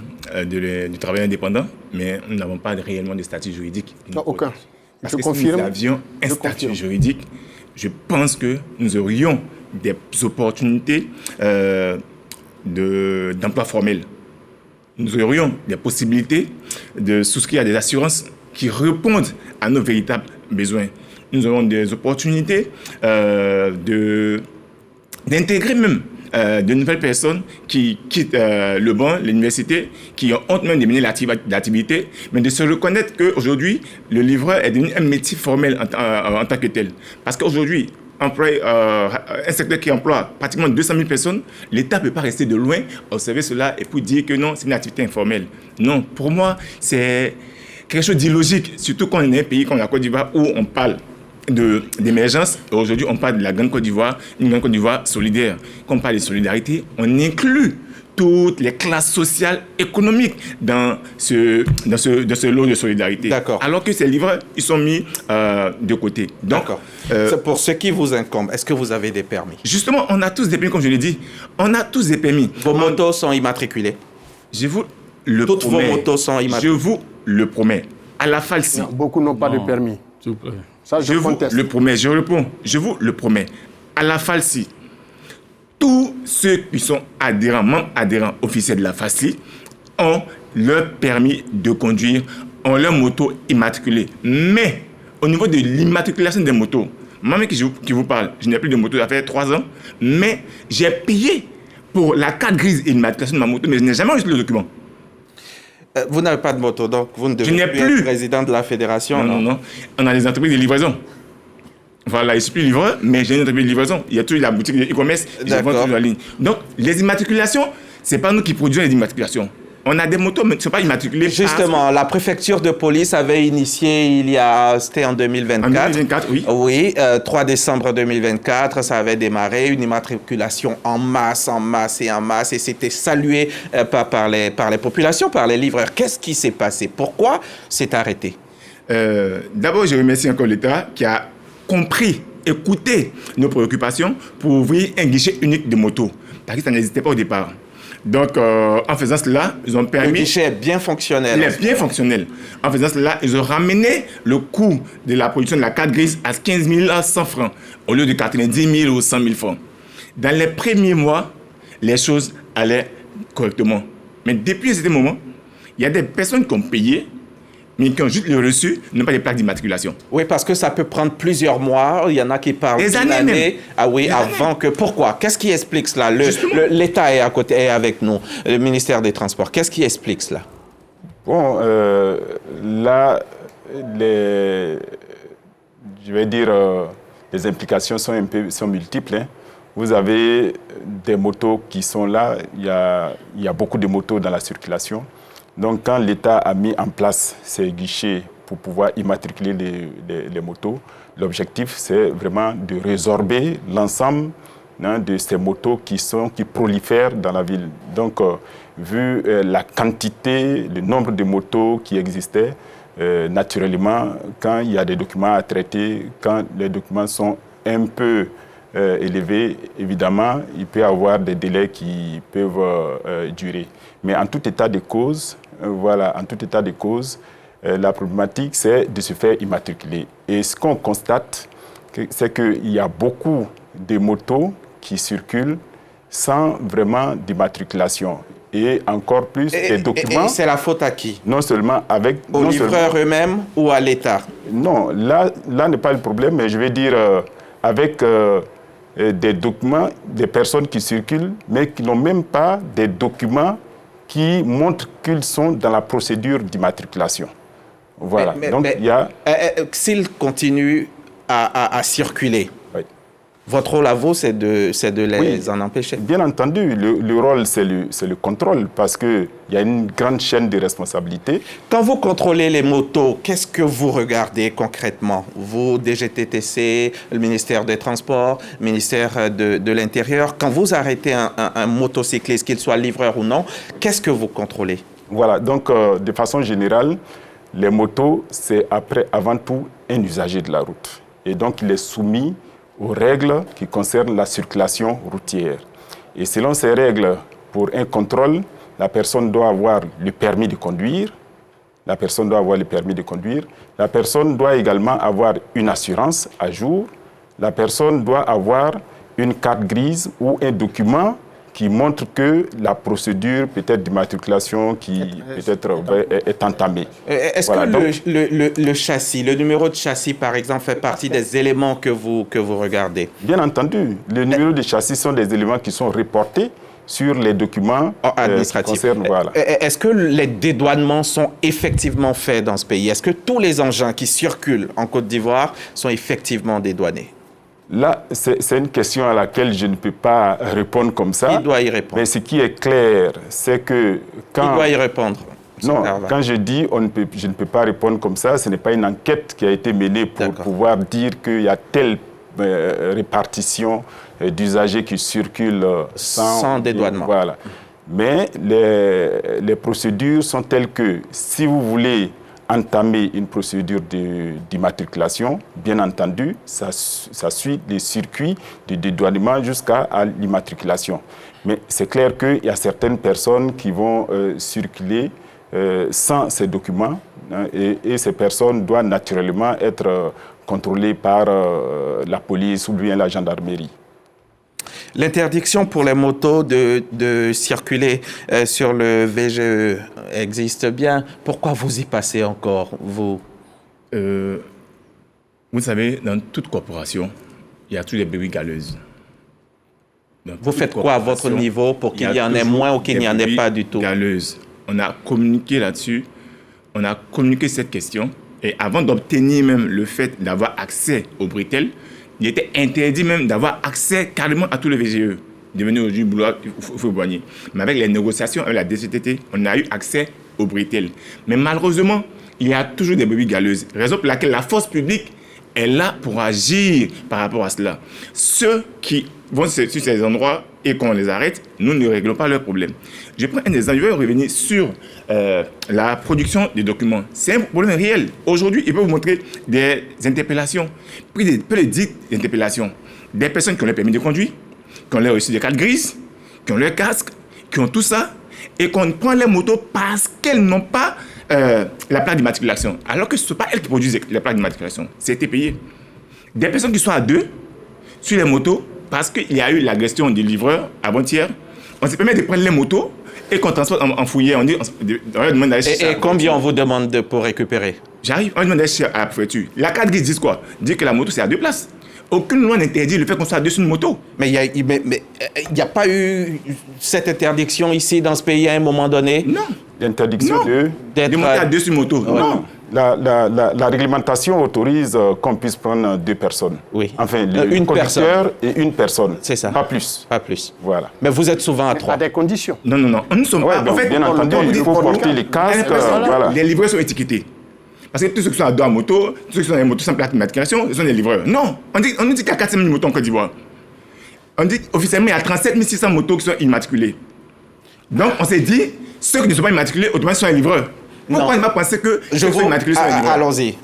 du travail indépendant, mais nous n'avons pas réellement de statut juridique. Non, aucun. Parce que si nous avions un statut juridique, je pense que nous aurions des opportunités d'emploi formel. Nous aurions des possibilités de souscrire à des assurances qui répondent à nos véritables besoins. Nous aurons des opportunités d'intégrer même de nouvelles personnes qui quittent le banc, l'université, qui ont honte même de mener l'activité, mais de se reconnaître qu'aujourd'hui, le livreur est devenu un métier formel en tant que tel. Parce qu'aujourd'hui, un secteur qui emploie pratiquement 200 000 personnes, l'État ne peut pas rester de loin, observer cela et puis dire que non, c'est une activité informelle. Non, pour moi, c'est quelque chose d'illogique, surtout quand on est un pays comme la Côte d'Ivoire où on parle d'émergence. Aujourd'hui, on parle de la Grande Côte d'Ivoire, une Grande Côte d'Ivoire solidaire. Quand on parle de solidarité, on inclut toutes les classes sociales, économiques dans ce lot de solidarité. D'accord. Alors que ces livreurs, ils sont mis de côté. Donc, c'est pour ce qui vous incombe. Est-ce que vous avez des permis? Justement, on a tous des permis, comme je l'ai dit. On a tous des permis. Vos motos sont immatriculées? Je vous le Toutes promets. Vos motos sont immatriculées? Je vous le promets. À la Falsi. Beaucoup n'ont pas de permis. Ça, je vous le promets, je réponds. Je vous le promets. à la FALCI, tous ceux qui sont membres adhérents officiels de la FALCI ont leur permis de conduire, ont leur moto immatriculée. Mais au niveau de l'immatriculation des motos, moi-même qui vous parle, je n'ai plus de moto, ça fait 3 ans, mais j'ai payé pour la carte grise et l'immatriculation de ma moto, mais je n'ai jamais reçu le document. Vous n'avez pas de moto, donc vous ne devez plus être président de la fédération. Non. On a des entreprises de livraison. Voilà, je ne suis plus livreur, mais j'ai une entreprise de livraison. Il y a toujours la boutique de e-commerce, je vends toujours la ligne. Donc, les immatriculations, ce n'est pas nous qui produisons les immatriculations. On a des motos, mais qui ne sont pas immatriculées. Justement, la préfecture de police avait initié c'était en 2024. En 2024, oui. Oui, 3 décembre 2024, ça avait démarré, une immatriculation en masse, et c'était salué par les populations, par les livreurs. Qu'est-ce qui s'est passé? Pourquoi c'est arrêté? D'abord, je remercie encore l'État qui a compris, écouté nos préoccupations pour ouvrir un guichet unique de motos, parce que ça n'existait pas au départ. Donc, en faisant cela, ils ont permis... Le guichet est bien fonctionnel. Il est bien fonctionnel. En faisant cela, ils ont ramené le coût de la production de la carte grise à 15 100 francs, au lieu de 90 000 ou 100 000 francs. Dans les premiers mois, les choses allaient correctement. Mais depuis un certain moment, il y a des personnes qui ont payé, mais qui ont juste le reçu, n'ont pas de plaque d'immatriculation. Oui, parce que ça peut prendre plusieurs mois. Il y en a qui parlent des années même. Ah oui, avant que... Pourquoi? Qu'est-ce qui explique cela? L'État est à côté, est avec nous, le ministère des Transports. Qu'est-ce qui explique cela? Bon, là, je vais dire, les implications sont multiples. Hein. Vous avez des motos qui sont là. Il y a beaucoup de motos dans la circulation. Donc, quand l'État a mis en place ces guichets pour pouvoir immatriculer les motos, l'objectif, c'est vraiment de résorber l'ensemble de ces motos qui prolifèrent dans la ville. Donc, vu la quantité, le nombre de motos qui existaient, naturellement, quand il y a des documents à traiter, quand les documents sont un peu élevés, évidemment, il peut y avoir des délais qui peuvent durer. Mais en tout état de cause, la problématique, c'est de se faire immatriculer. Et ce qu'on constate, c'est qu'il y a beaucoup de motos qui circulent sans vraiment d'immatriculation. Et encore plus, des documents... Et c'est la faute à qui? Non seulement avec... Aux livreurs eux-mêmes ou à l'État? Non, là n'est pas le problème, mais je vais dire avec des documents, des personnes qui circulent, mais qui n'ont même pas des documents qui montrent qu'ils sont dans la procédure d'immatriculation. Voilà. Donc, il y a... S'ils continuent à circuler, oui. Votre rôle à vous, c'est de les en empêcher? Bien entendu, le rôle, c'est le contrôle, parce qu'il y a une grande chaîne de responsabilité. Quand vous contrôlez les motos, qu'est-ce que vous regardez concrètement? Vous, DGTTC, le ministère des Transports, le ministère de l'Intérieur, quand vous arrêtez un motocycliste, qu'il soit livreur ou non, qu'est-ce que vous contrôlez? Voilà, donc de façon générale, les motos, c'est avant tout un usager de la route. Et donc, il est soumis aux règles qui concernent la circulation routière. Et selon ces règles, pour un contrôle, la personne doit avoir le permis de conduire. La personne doit également avoir une assurance à jour. La personne doit avoir une carte grise ou un document qui montre que la procédure peut-être d'immatriculation est entamée. Est-ce que le châssis, le numéro de châssis par exemple, fait partie des éléments que vous regardez? Bien entendu. Les numéros de châssis sont des éléments qui sont reportés sur les documents administratifs. Voilà. Est-ce que les dédouanements sont effectivement faits dans ce pays? Est-ce que tous les engins qui circulent en Côte d'Ivoire sont effectivement dédouanés? Là, c'est une question à laquelle je ne peux pas répondre comme ça. Qui doit y répondre? Mais ce qui est clair, c'est que quand... Qui doit y répondre? Non, quand je dis je ne peux pas répondre comme ça, ce n'est pas une enquête qui a été menée pour pouvoir dire qu'il y a telle répartition d'usagers qui circulent sans dédouanement. Voilà. Mais les procédures sont telles que si vous voulez entamer une procédure d'immatriculation, bien entendu, ça suit les circuits de dédouanement jusqu'à l'immatriculation. Mais c'est clair qu'il y a certaines personnes qui vont circuler sans ces documents et ces personnes doivent naturellement être contrôlées par la police ou bien la gendarmerie. L'interdiction pour les motos de circuler sur le VGE existe bien. Pourquoi vous y passez encore, vous? Vous savez, dans toute corporation, il y a toujours des brebis galeuses. Vous faites quoi à votre niveau pour qu'il y en ait moins ou qu'il n'y en ait pas du tout? Galeuses. On a communiqué là-dessus. On a communiqué cette question. Et avant d'obtenir même le fait d'avoir accès au Britel, il était interdit même d'avoir accès carrément à tout le VGE. Devenu aujourd'hui boulot, il faut boigner. Mais avec les négociations avec la DCTT, on a eu accès au Britel. Mais malheureusement, il y a toujours des brebis galeuses. Raison pour laquelle la force publique est là pour agir par rapport à cela. Ceux qui vont sur ces endroits et qu'on les arrête, nous ne réglons pas leurs problèmes. Je prends un exemple, je vais revenir sur la production des documents. C'est un problème réel. Aujourd'hui, il peut vous montrer des interpellations. Puis peut les dire interpellations. Des personnes qui ont le permis de conduire, qui ont leur reçu des cartes grises, qui ont leur casque, qui ont tout ça, et qu'on prend les motos parce qu'elles n'ont pas la plaque d'immatriculation. Alors que ce ne sont pas elles qui produisent la plaque d'immatriculation. C'était payé. Des personnes qui sont à deux sur les motos, parce qu'il y a eu l'agression des livreurs avant-hier, on se permet de prendre les motos et qu'on transporte en fouillet. On demande d'aller et combien on vous demande pour récupérer? J'arrive, on demande d'aller à la préfecture. La carte grise dit quoi? Dit que la moto c'est à 2 places. Aucune loi n'interdit le fait qu'on soit à 2 sur une moto. Mais il n'y a pas eu cette interdiction ici dans ce pays à un moment donné? Non. L'interdiction de monter à 2 sur une moto. Non. La réglementation autorise qu'on puisse prendre 2 personnes. Oui. Enfin, une conducteur et une personne. C'est ça. Pas plus. Pas plus. Voilà. Mais vous êtes souvent à 3. À des conditions. Non. Nous ne sommes pas. En fait, bien entendu, il faut porter les casques. Voilà. Les livreurs sont étiquetés. Parce que tous ceux qui sont à 2 à moto, tous ceux qui sont dans les motos sans plaque d'immatriculation, ce sont des livreurs. Non. On nous dit qu'il y a 400 000 motos en Côte d'Ivoire. On dit officiellement il y a 37 600 motos qui sont immatriculées. Donc on s'est dit, ceux qui ne sont pas immatriculés, automatiquement sont les livreurs. Pourquoi il m'a pensé que je vous immatriculés sont les livreurs? Allons-y.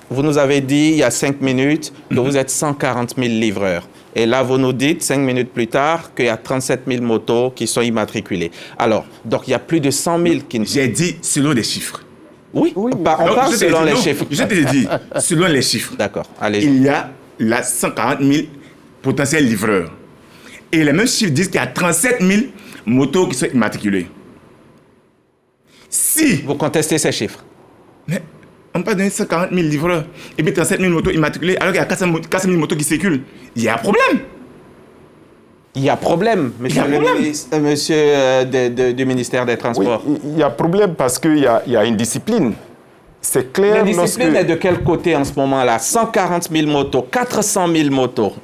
Vous nous avez dit il y a 5 minutes que vous êtes 140 000 livreurs. Et là, vous nous dites, 5 minutes plus tard, qu'il y a 37 000 motos qui sont immatriculées. Alors, donc il y a plus de 100 000 qui... J'ai dit selon les chiffres. Oui, on parle selon les chiffres. Je te l'ai dit, selon les chiffres. D'accord, allez-y. Il y a là 140 000 potentiels livreurs. Et les mêmes chiffres disent qu'il y a 37 000 motos qui sont immatriculées. Si... Vous contestez ces chiffres? Mais on ne peut pas donner 140 000 livreurs et puis 37 000 motos immatriculées alors qu'il y a 400 000 motos qui circulent. Il y a un problème. Il y a problème, monsieur du ministère des Transports. Oui, il y a problème parce qu'il y a une discipline. C'est clair. La discipline est de quel côté en ce moment-là? 140 000 motos, 400 000 motos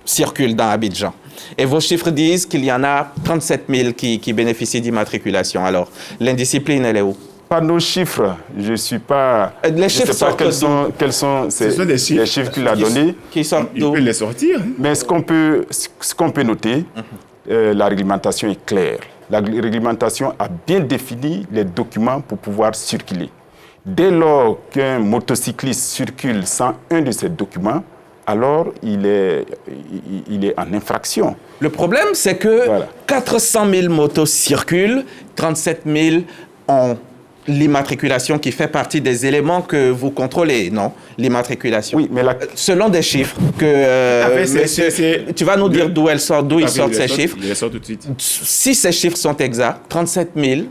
circulent dans Abidjan. Et vos chiffres disent qu'il y en a 37 000 qui bénéficient d'immatriculation. Alors, l'indiscipline, elle est où? Pas nos chiffres. Je ne suis pas... Les chiffres sortent d'où? Quels sont les chiffres qu'il a donnés? Qui sortent d'où? Il peut les sortir. Mais ce qu'on peut noter, la réglementation est claire. La réglementation a bien défini les documents pour pouvoir circuler. Dès lors qu'un motocycliste circule sans un de ces documents, alors il est en infraction. Le problème, c'est que 400 000 motos circulent, 37 000 ont l'immatriculation qui fait partie des éléments que vous contrôlez, non? L'immatriculation. Oui, mais selon des chiffres que... tu vas nous dire d'où ils sortent ces chiffres. Ils sortent tout de suite. Si ces chiffres sont exacts, 37 000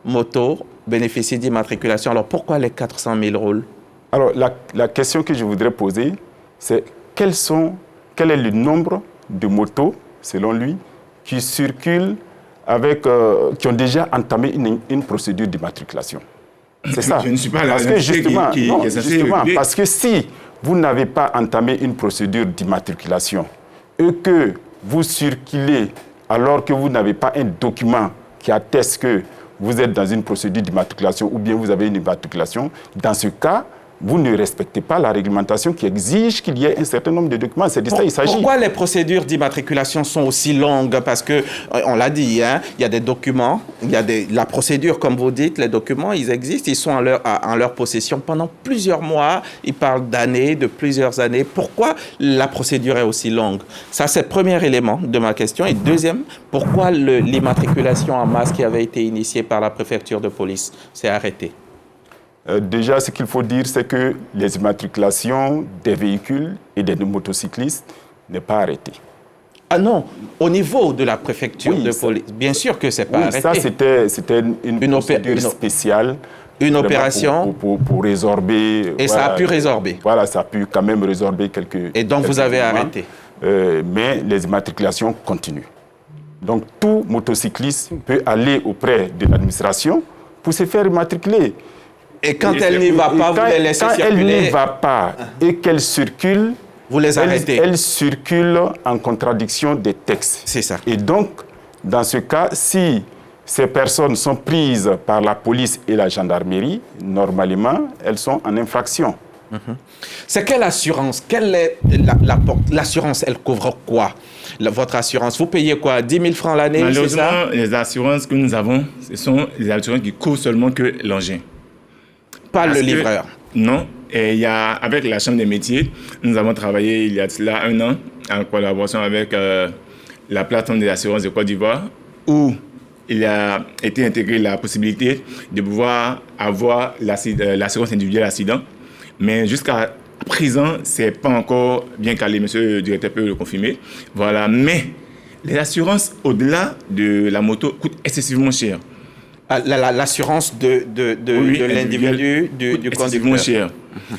motos bénéficient d'immatriculation. Alors pourquoi les 400 000 roulent? Alors la question que je voudrais poser, c'est quel est le nombre de motos, selon lui, qui circulent qui ont déjà entamé une procédure d'immatriculation. C'est ça. Je ne suis pas là. Parce que justement, parce que si vous n'avez pas entamé une procédure d'immatriculation et que vous circulez alors que vous n'avez pas un document qui atteste que vous êtes dans une procédure d'immatriculation ou bien vous avez une immatriculation, dans ce cas, vous ne respectez pas la réglementation qui exige qu'il y ait un certain nombre de documents. C'est de ça qu'il s'agit. Pourquoi les procédures d'immatriculation sont aussi longues? Parce que, on l'a dit, il y a des documents, la procédure, comme vous dites, les documents, ils existent, ils sont en leur possession pendant plusieurs mois. Ils parlent d'années, de plusieurs années. Pourquoi la procédure est aussi longue? Ça, c'est le premier élément de ma question. Et deuxième, pourquoi l'immatriculation en masse qui avait été initiée par la préfecture de police s'est arrêtée? Déjà, ce qu'il faut dire, c'est que les immatriculations des véhicules et des motocyclistes n'est pas arrêtée. Ah non, au niveau de la préfecture de police, bien sûr que c'est pas arrêté. Ça, c'était une procédure spéciale. Une opération pour résorber. Et ça a pu résorber. Voilà, ça a pu quand même résorber quelques. Et donc vous avez arrêté. Mais les immatriculations continuent. Donc tout motocycliste peut aller auprès de l'administration pour se faire immatriculer. Et quand elle n'y va pas, vous les laissez circuler. Quand elle n'y va pas et qu'elle circule, vous les arrêtez. Elle circule en contradiction des textes. C'est ça. Et donc, dans ce cas, si ces personnes sont prises par la police et la gendarmerie, normalement, elles sont en infraction. C'est quelle assurance? Quelle est l'assurance? Elle couvre quoi? Votre assurance, vous payez quoi? 10 000 francs l'année? Malheureusement, les assurances que nous avons, ce sont les assurances qui couvrent seulement que l'engin. Pas le livreur? Non. Et avec la Chambre des métiers, nous avons travaillé il y a cela 1 an en collaboration avec la plateforme des assurances de Côte d'Ivoire, où il a été intégré la possibilité de pouvoir avoir l'assurance individuelle accident. Mais jusqu'à présent, ce n'est pas encore bien calé, monsieur le directeur peut le confirmer. Voilà. Mais les assurances, au-delà de la moto, coûtent excessivement cher. L'assurance de l'individu, du conducteur. Cher.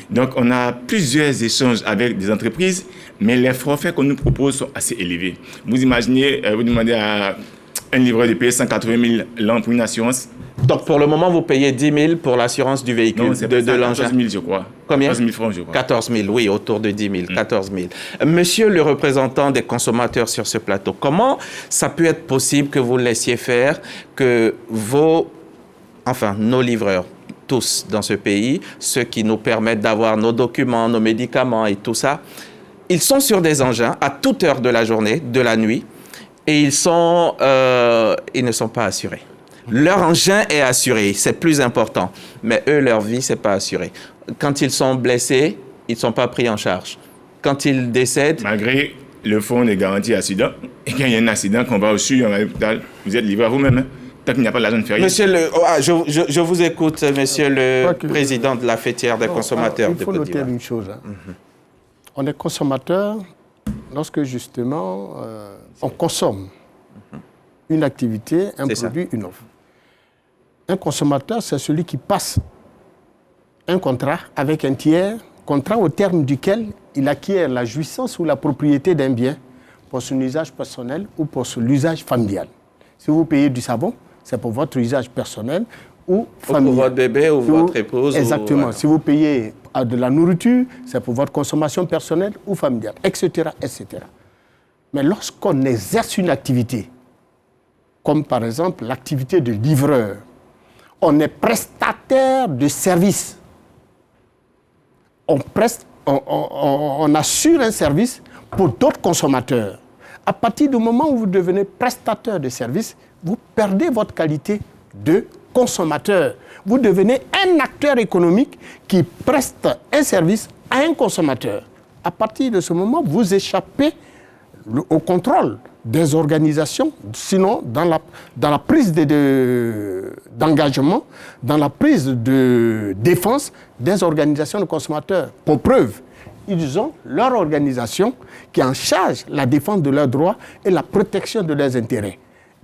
Donc, on a plusieurs échanges avec des entreprises, mais les forfaits qu'on nous propose sont assez élevés. Vous imaginez, vous demandez à un livreur de payer 180 000 l'an pour une assurance. Donc, pour le moment, vous payez 10 000 pour l'assurance du véhicule, non, de l'engin. 14 000, je crois. Combien? 14 000 francs, je crois. 14 000, oui, autour de 10 000, 14 000. Monsieur le représentant des consommateurs sur ce plateau, comment ça peut être possible que vous laissiez faire que nos livreurs, tous dans ce pays, ceux qui nous permettent d'avoir nos documents, nos médicaments et tout ça, ils sont sur des engins à toute heure de la journée, de la nuit, et ils ne sont pas assurés. Leur engin est assuré, c'est plus important, mais eux, leur vie, c'est pas assuré. Quand ils sont blessés, ils ne sont pas pris en charge. Quand ils décèdent... Malgré le fonds de garantie accident, et quand il y a un accident, qu'on va au CHU, on va à l'hôpital, vous êtes livré à vous-même, hein. Tant qu'il n'y a pas d'argent de février. Monsieur je vous écoute, monsieur le président de la fêtière des consommateurs de Côte d'Ivoire. Il faut noter une chose. On est consommateur lorsque, justement, on consomme une activité, un produit, une offre. Un consommateur, c'est celui qui passe un contrat avec un tiers, contrat au terme duquel il acquiert la jouissance ou la propriété d'un bien pour son usage personnel ou pour son usage familial. Si vous payez du savon, c'est pour votre usage personnel ou familial. Ou pour votre bébé ou votre épouse. Exactement. Si vous payez de la nourriture, c'est pour votre consommation personnelle ou familiale, etc., etc. Mais lorsqu'on exerce une activité, comme par exemple l'activité de livreur, on est prestataire de service. On assure un service pour d'autres consommateurs. À partir du moment où vous devenez prestataire de service, vous perdez votre qualité de consommateur. Vous devenez un acteur économique qui preste un service à un consommateur. À partir de ce moment, vous échappez au contrôle des organisations, sinon dans la prise d'engagement, dans la prise de défense des organisations de consommateurs. Pour preuve, ils ont leur organisation qui est en charge la défense de leurs droits et la protection de leurs intérêts.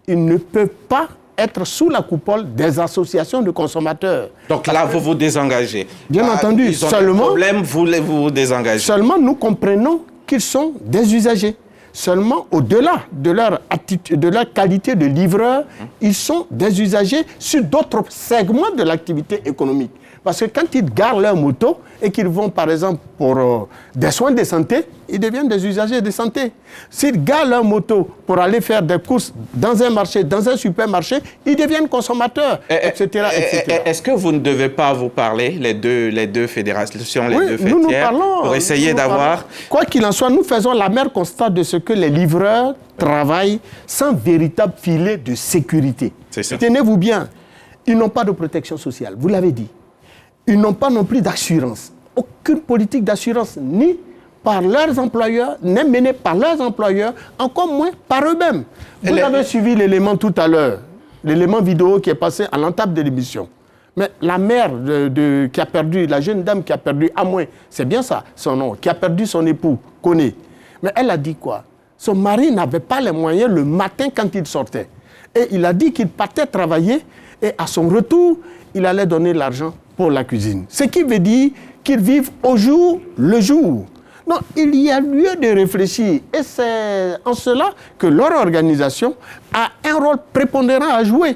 Ils ne peuvent pas être sous la coupole des associations de consommateurs. Donc là, vous vous désengagez. Bien entendu. Seulement, problème, vous vous désengagez. Seulement, nous comprenons qu'ils sont des usagers. Seulement, au-delà de leur qualité de livreur, ils sont des usagers sur d'autres segments de l'activité économique. Parce que quand ils garent leur moto et qu'ils vont, par exemple, pour des soins de santé, ils deviennent des usagers de santé. S'ils garent leur moto pour aller faire des courses dans un marché, dans un supermarché, ils deviennent consommateurs, etc. Est-ce que vous ne devez pas vous parler, les deux fédérations, les deux fêtières, nous parlons, pour essayer d'avoir... Quoi qu'il en soit, nous faisons la mère constat de ce que les livreurs travaillent sans véritable filet de sécurité. Tenez-vous bien, ils n'ont pas de protection sociale, vous l'avez dit. Ils n'ont pas non plus d'assurance. Aucune politique d'assurance, ni par leurs employeurs, ni menée par leurs employeurs, encore moins par eux-mêmes. Vous avez suivi l'élément tout à l'heure, l'élément vidéo qui est passé à l'entame de l'émission. Mais la mère qui a perdu, la jeune dame qui a perdu Amoué, c'est bien ça son nom, qui a perdu son époux, Koné. Mais elle a dit quoi? son mari n'avait pas les moyens le matin quand il sortait. Et il a dit qu'il partait travailler et à son retour, il allait donner l'argent pour la cuisine. Ce qui veut dire qu'ils vivent au jour le jour. Non, il y a lieu de réfléchir. Et c'est en cela que leur organisation a un rôle prépondérant à jouer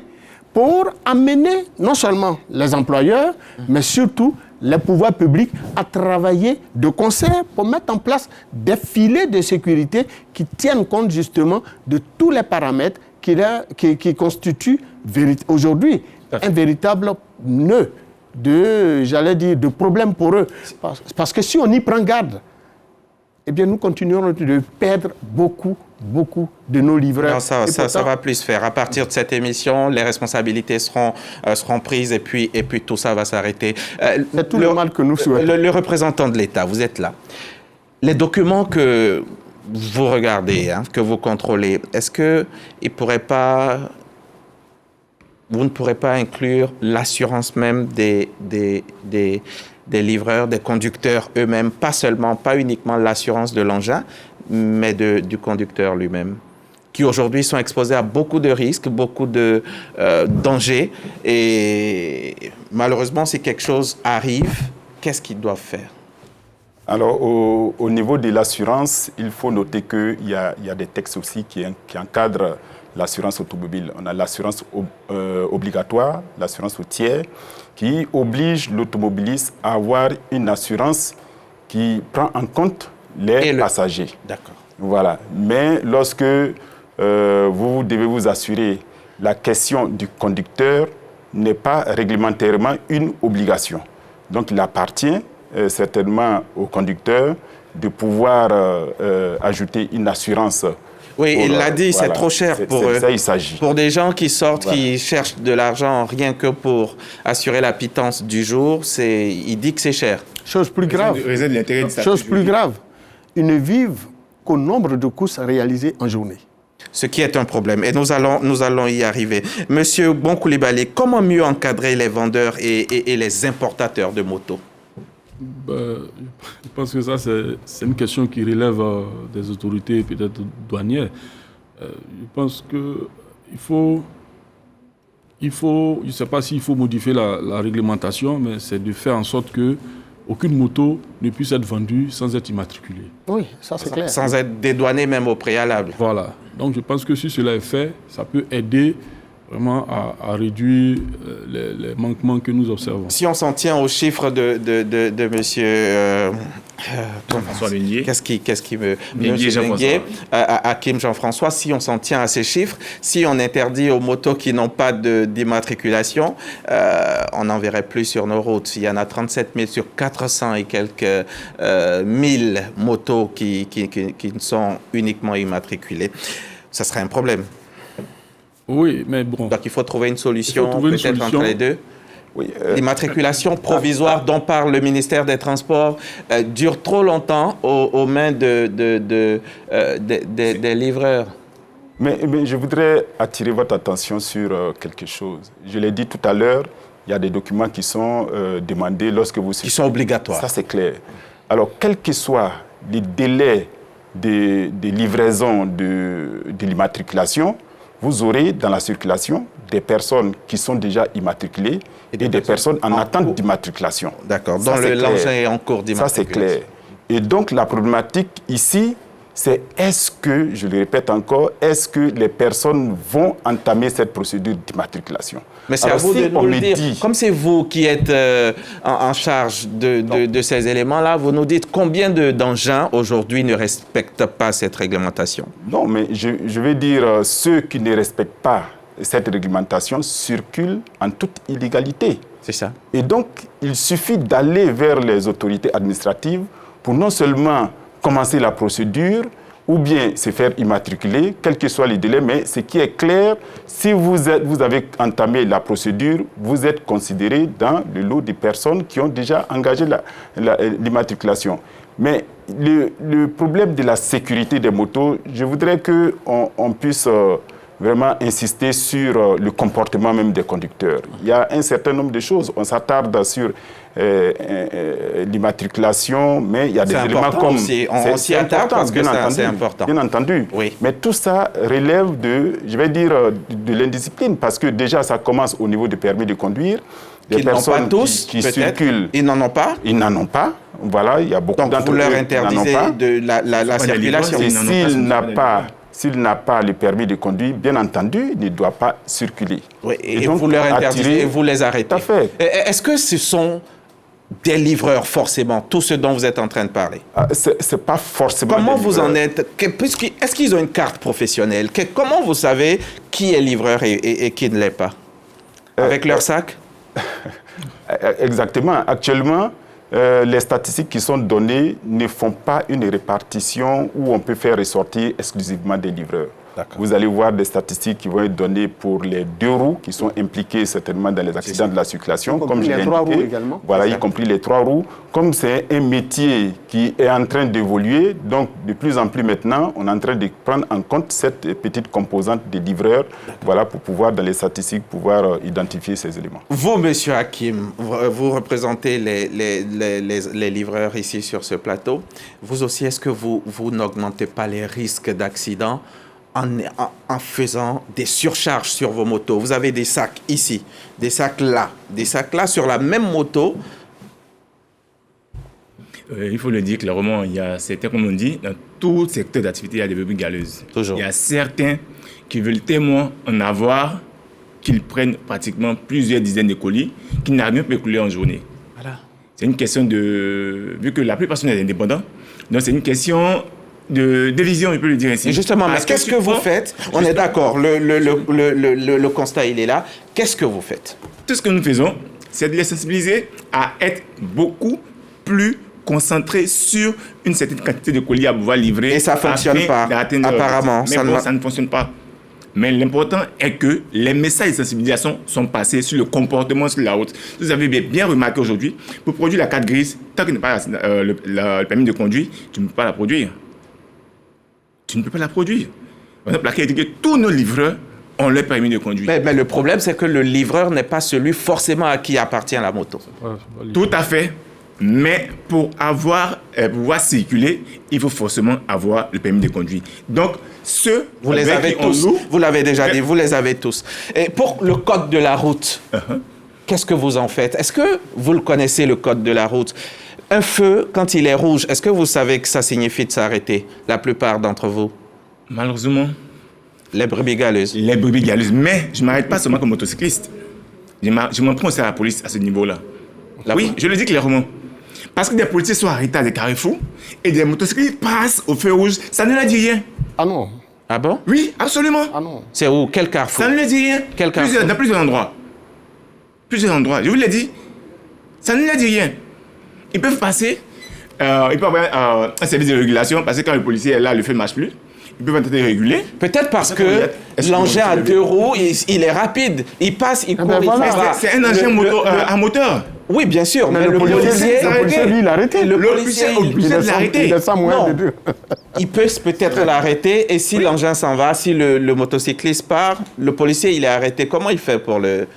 pour amener non seulement les employeurs, mais surtout les pouvoirs publics à travailler de concert pour mettre en place des filets de sécurité qui tiennent compte justement de tous les paramètres qui constituent aujourd'hui un véritable nœud de problèmes pour eux. Parce que si on y prend garde, eh bien, nous continuerons de perdre beaucoup de nos livreurs. Non, ça va plus faire. À partir de cette émission, les responsabilités seront prises et puis tout ça va s'arrêter. C'est tout le mal que nous souhaitons. Le représentant de l'État, vous êtes là. Les documents que vous regardez, que vous contrôlez, est-ce que vous ne pourrez pas inclure l'assurance même des livreurs, des conducteurs eux-mêmes, pas uniquement l'assurance de l'engin, mais du conducteur lui-même, qui aujourd'hui sont exposés à beaucoup de risques, beaucoup de dangers. Et malheureusement, si quelque chose arrive, qu'est-ce qu'ils doivent faire? Alors, au niveau de l'assurance, il faut noter qu'il y a des textes aussi qui encadrent l'assurance automobile. On a l'assurance obligatoire, l'assurance routière, qui oblige l'automobiliste à avoir une assurance qui prend en compte les passagers. D'accord. Voilà. Mais lorsque vous devez vous assurer, la question du conducteur n'est pas réglementairement une obligation. Donc, il appartient certainement au conducteur de pouvoir ajouter une assurance. Oui, il l'a dit, c'est trop cher pour eux. Ça, il s'agit. Pour des gens qui sortent, qui cherchent de l'argent rien que pour assurer la pitance du jour, il dit que c'est cher. Chose plus grave, ils ne vivent qu'au nombre de courses réalisées en journée. Ce qui est un problème. Et nous allons y arriver. Monsieur Bonkoulibaly, comment mieux encadrer les vendeurs et les importateurs de motos? Je pense que ça, c'est une question qui relève des autorités peut-être douanières. Je pense qu'il faut, je ne sais pas s'il faut modifier la réglementation, mais c'est de faire en sorte qu'aucune moto ne puisse être vendue sans être immatriculée. Oui, ça c'est clair. Sans être dédouanée même au préalable. Voilà. Donc je pense que si cela est fait, ça peut aider vraiment à réduire les manquements que nous observons. Si on s'en tient aux chiffres de monsieur... François Meunier. Qu'est-ce qui me... Meunier, Hakim Jean-François, si on s'en tient à ces chiffres, si on interdit aux motos qui n'ont pas d'immatriculation, on n'en verrait plus sur nos routes. Il y en a 37 000 sur 400 et quelques 1000 motos qui sont uniquement immatriculées. Ça serait un problème. Oui, mais bon. Donc il faut trouver une solution peut-être entre les deux. Oui, l'immatriculation provisoire dont parle le ministère des Transports dure trop longtemps aux mains des livreurs. Mais je voudrais attirer votre attention sur quelque chose. Je l'ai dit tout à l'heure, il y a des documents qui sont demandés lorsque vous... Qui sont obligatoires. Ça, c'est clair. Alors, quel que soit les délais de livraison de l'immatriculation, vous aurez dans la circulation des personnes qui sont déjà immatriculées et des personnes en attente d'immatriculation. D'accord, dont l'engin est en cours d'immatriculation. Ça, c'est clair. Et donc, la problématique ici, c'est est-ce que, je le répète encore, est-ce que les personnes vont entamer cette procédure d'immatriculation? Mais c'est à vous de nous le dire. Comme c'est vous qui êtes en charge de ces éléments-là, vous nous dites combien d'engins aujourd'hui ne respectent pas cette réglementation? Non, mais je vais dire ceux qui ne respectent pas cette réglementation circulent en toute illégalité. C'est ça. Et donc, il suffit d'aller vers les autorités administratives pour non seulement commencer la procédure ou bien se faire immatriculer, quels que soient les délais, mais ce qui est clair, si vous avez entamé la procédure, vous êtes considéré dans le lot des personnes qui ont déjà engagé l'immatriculation. Mais le problème de la sécurité des motos, je voudrais qu'on puisse vraiment insister sur le comportement même des conducteurs. Il y a un certain nombre de choses. On s'attarde sur l'immatriculation, mais il y a des éléments comme... On s'y attarde parce que c'est important. Bien entendu. Oui. Mais tout ça relève de, je vais dire, de l'indiscipline, parce que déjà, ça commence au niveau du permis de conduire. Des personnes qui circulent. Ils n'en ont pas. Ils n'en ont pas. Voilà, il y a beaucoup d'entre eux. Donc vous leur interdisez de la circulation. Et s'il n'a pas le permis de conduire, bien entendu, il ne doit pas circuler. Oui, et donc, vous leur interdisez et vous les arrêtez. Tout à fait. Est-ce que ce sont des livreurs, forcément, tout ce dont vous êtes en train de parler? C'est pas forcément. Comment vous en êtes? Est-ce qu'ils ont une carte professionnelle? Comment vous savez qui est livreur et qui ne l'est pas? Avec leur sac? Exactement. Actuellement, les statistiques qui sont données ne font pas une répartition où on peut faire ressortir exclusivement des livreurs. Vous allez voir des statistiques qui vont être données pour les 2 roues qui sont impliquées certainement dans les accidents de la circulation, comme je l'ai indiqué. Voilà, y compris les 3 roues. Comme c'est un métier qui est en train d'évoluer, donc de plus en plus maintenant, on est en train de prendre en compte cette petite composante des livreurs, voilà, pour pouvoir, dans les statistiques, pouvoir identifier ces éléments. Vous, Monsieur Hakim, vous représentez les livreurs ici sur ce plateau. Vous aussi, est-ce que vous n'augmentez pas les risques d'accident en faisant des surcharges sur vos motos? Vous avez des sacs ici, des sacs là sur la même moto. Il faut le dire clairement, il y a certains, comme on dit, dans tout secteur d'activité, il y a des brebis galeuses. Toujours. Il y a certains qui veulent tellement en avoir qu'ils prennent pratiquement plusieurs dizaines de colis qui n'arrivent même pas à écouler en journée. Voilà. C'est une question de... Vu que la plupart sont indépendants, donc c'est une question... de vision, je peux le dire ainsi. Et justement, mais qu'est-ce que vous faites? On est d'accord, le constat, il est là. Qu'est-ce que vous faites? Tout ce que nous faisons, c'est de les sensibiliser à être beaucoup plus concentrés sur une certaine quantité de colis à pouvoir livrer. Et ça ne fonctionne pas, apparemment. Mais ça ne fonctionne pas. Mais l'important est que les messages de sensibilisation sont passés sur le comportement sur la route. Vous avez bien remarqué aujourd'hui, pour produire la carte grise, tant que tu n'as pas le permis de conduire, tu ne peux pas la produire. Tu ne peux pas la produire. Par exemple, la qualité que tous nos livreurs ont leur permis de conduire. Mais le problème, c'est que le livreur n'est pas celui forcément à qui appartient la moto. Tout à fait. Mais pour pouvoir circuler, il faut forcément avoir le permis de conduire. Donc, vous les avez tous. Vous l'avez déjà dit, vous les avez tous. Et pour le code de la route, qu'est-ce que vous en faites? Est-ce que vous le connaissez, le code de la route? Un feu, quand il est rouge, est-ce que vous savez que ça signifie de s'arrêter? La plupart d'entre vous? Malheureusement. Les brebis galeuses. Les brebis galeuses. Mais je ne m'arrête pas seulement comme motocycliste. Je m'en prends aussi à la police à ce niveau-là. Oui, je le dis clairement. Parce que des policiers sont arrêtés à des carrefours et des motocyclistes passent au feu rouge. Ça ne leur dit rien. Ah non. Ah bon? Oui, absolument. Ah non. C'est où? Quel carrefour? Ça ne leur dit rien. Quel carrefour? Dans plusieurs endroits. Plusieurs endroits. Je vous l'ai dit. Ça ne leur dit rien. Ils peuvent passer, ils peuvent avoir un service de régulation parce que quand le policier est là, le feu ne marche plus. Ils peuvent tenter de réguler. Peut-être parce que l'engin à 2 roues, il est rapide. Il passe, il court, il va. C'est un engin à moteur. Oui, bien sûr, mais le policier, lui, il a arrêté. Le policier est obligé de l'arrêter. Il est sans moyen de dire. Il peut peut-être l'arrêter, et si l'engin s'en va, si le motocycliste part, le policier, il est arrêté. Comment il fait pour le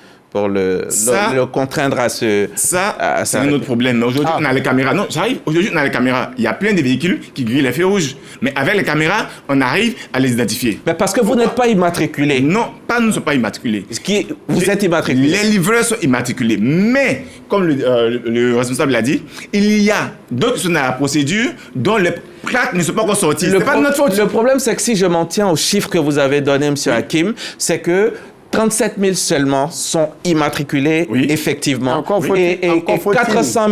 contraindre à ce... Ça, c'est un autre problème. Mais aujourd'hui, on a les caméras. Non, j'arrive. Aujourd'hui, on a les caméras. Il y a plein de véhicules qui grillent les feux rouges. Mais avec les caméras, on arrive à les identifier. Mais parce que vous n'êtes pas immatriculé. Non, nous ne sommes pas immatriculés. Vous êtes immatriculé. Les livreurs sont immatriculés. Mais, comme le responsable l'a dit, il y a d'autres qui sont dans la procédure dont les plaques ne sont pas encore sorties. C'est pas de notre faute. Le problème, c'est que si je m'en tiens aux chiffres que vous avez donnés, M. Hakim, c'est que 37 000 seulement sont immatriculés, effectivement. Et 400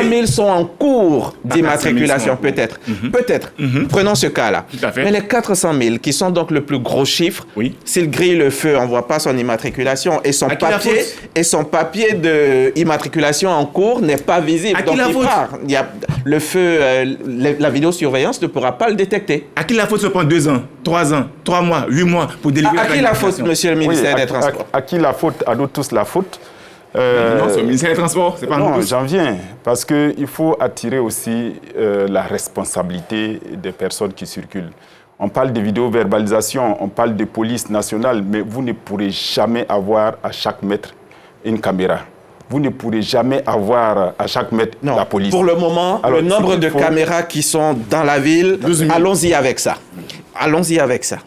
000 sont en cours d'immatriculation, peut-être. Peut-être. Prenons ce cas-là. Mais les 400 000, qui sont donc le plus gros chiffre, s'il grille le feu, on ne voit pas son immatriculation. Et son papier d'immatriculation en cours n'est pas visible. Donc il part. Le feu, la vidéosurveillance ne pourra pas le détecter. À qui la faute se prend 2 ans, 3 ans, 3 mois, 8 mois pour délivrer à qui la faute, monsieur le ministère des Transports? À qui la faute? À nous tous la faute. Non, c'est le ministère des Transports, c'est pas nous tous. J'en viens, parce qu'il faut attirer aussi la responsabilité des personnes qui circulent. On parle de vidéo-verbalisation, on parle de police nationale, mais vous ne pourrez jamais avoir à chaque mètre une caméra. Vous ne pourrez jamais avoir à chaque mètre la police. Pour le moment, alors, le nombre de caméras qui sont dans la ville, allons-y avec ça. Allons-y avec ça.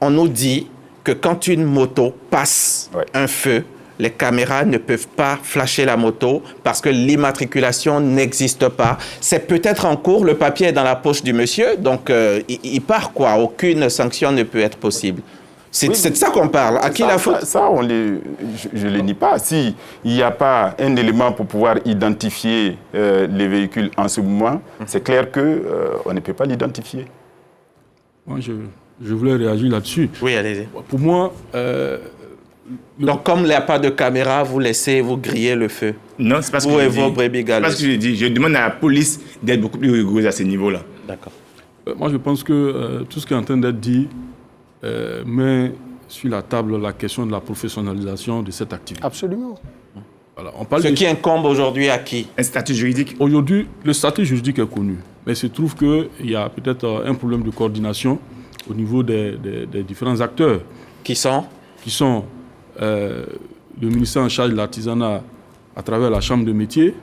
On nous dit que quand une moto passe un feu, les caméras ne peuvent pas flasher la moto parce que l'immatriculation n'existe pas. C'est peut-être en cours, le papier est dans la poche du monsieur, donc il part quoi. Aucune sanction ne peut être possible. C'est de ça qu'on parle. À qui la faute? Ça, je ne le nie pas. S'il n'y a pas un élément pour pouvoir identifier les véhicules en ce moment, c'est clair qu'on ne peut pas l'identifier. Moi, je voulais réagir là-dessus. Oui, allez-y. Pour moi... Donc, comme il n'y a pas de caméra, vous grillez le feu. Non, c'est parce que je dis. C'est parce que je dis. Je demande à la police d'être beaucoup plus rigoureuse à ce niveau-là. D'accord. Moi, je pense que tout ce qui est en train d'être dit met sur la table la question de la professionnalisation de cette activité. Absolument. Voilà, on parle qui incombe aujourd'hui à qui? Un statut juridique. Aujourd'hui, le statut juridique est connu. Mais il se trouve qu'il y a peut-être un problème de coordination au niveau des différents acteurs. Qui sont le ministère en charge de l'artisanat à travers la Chambre de métier,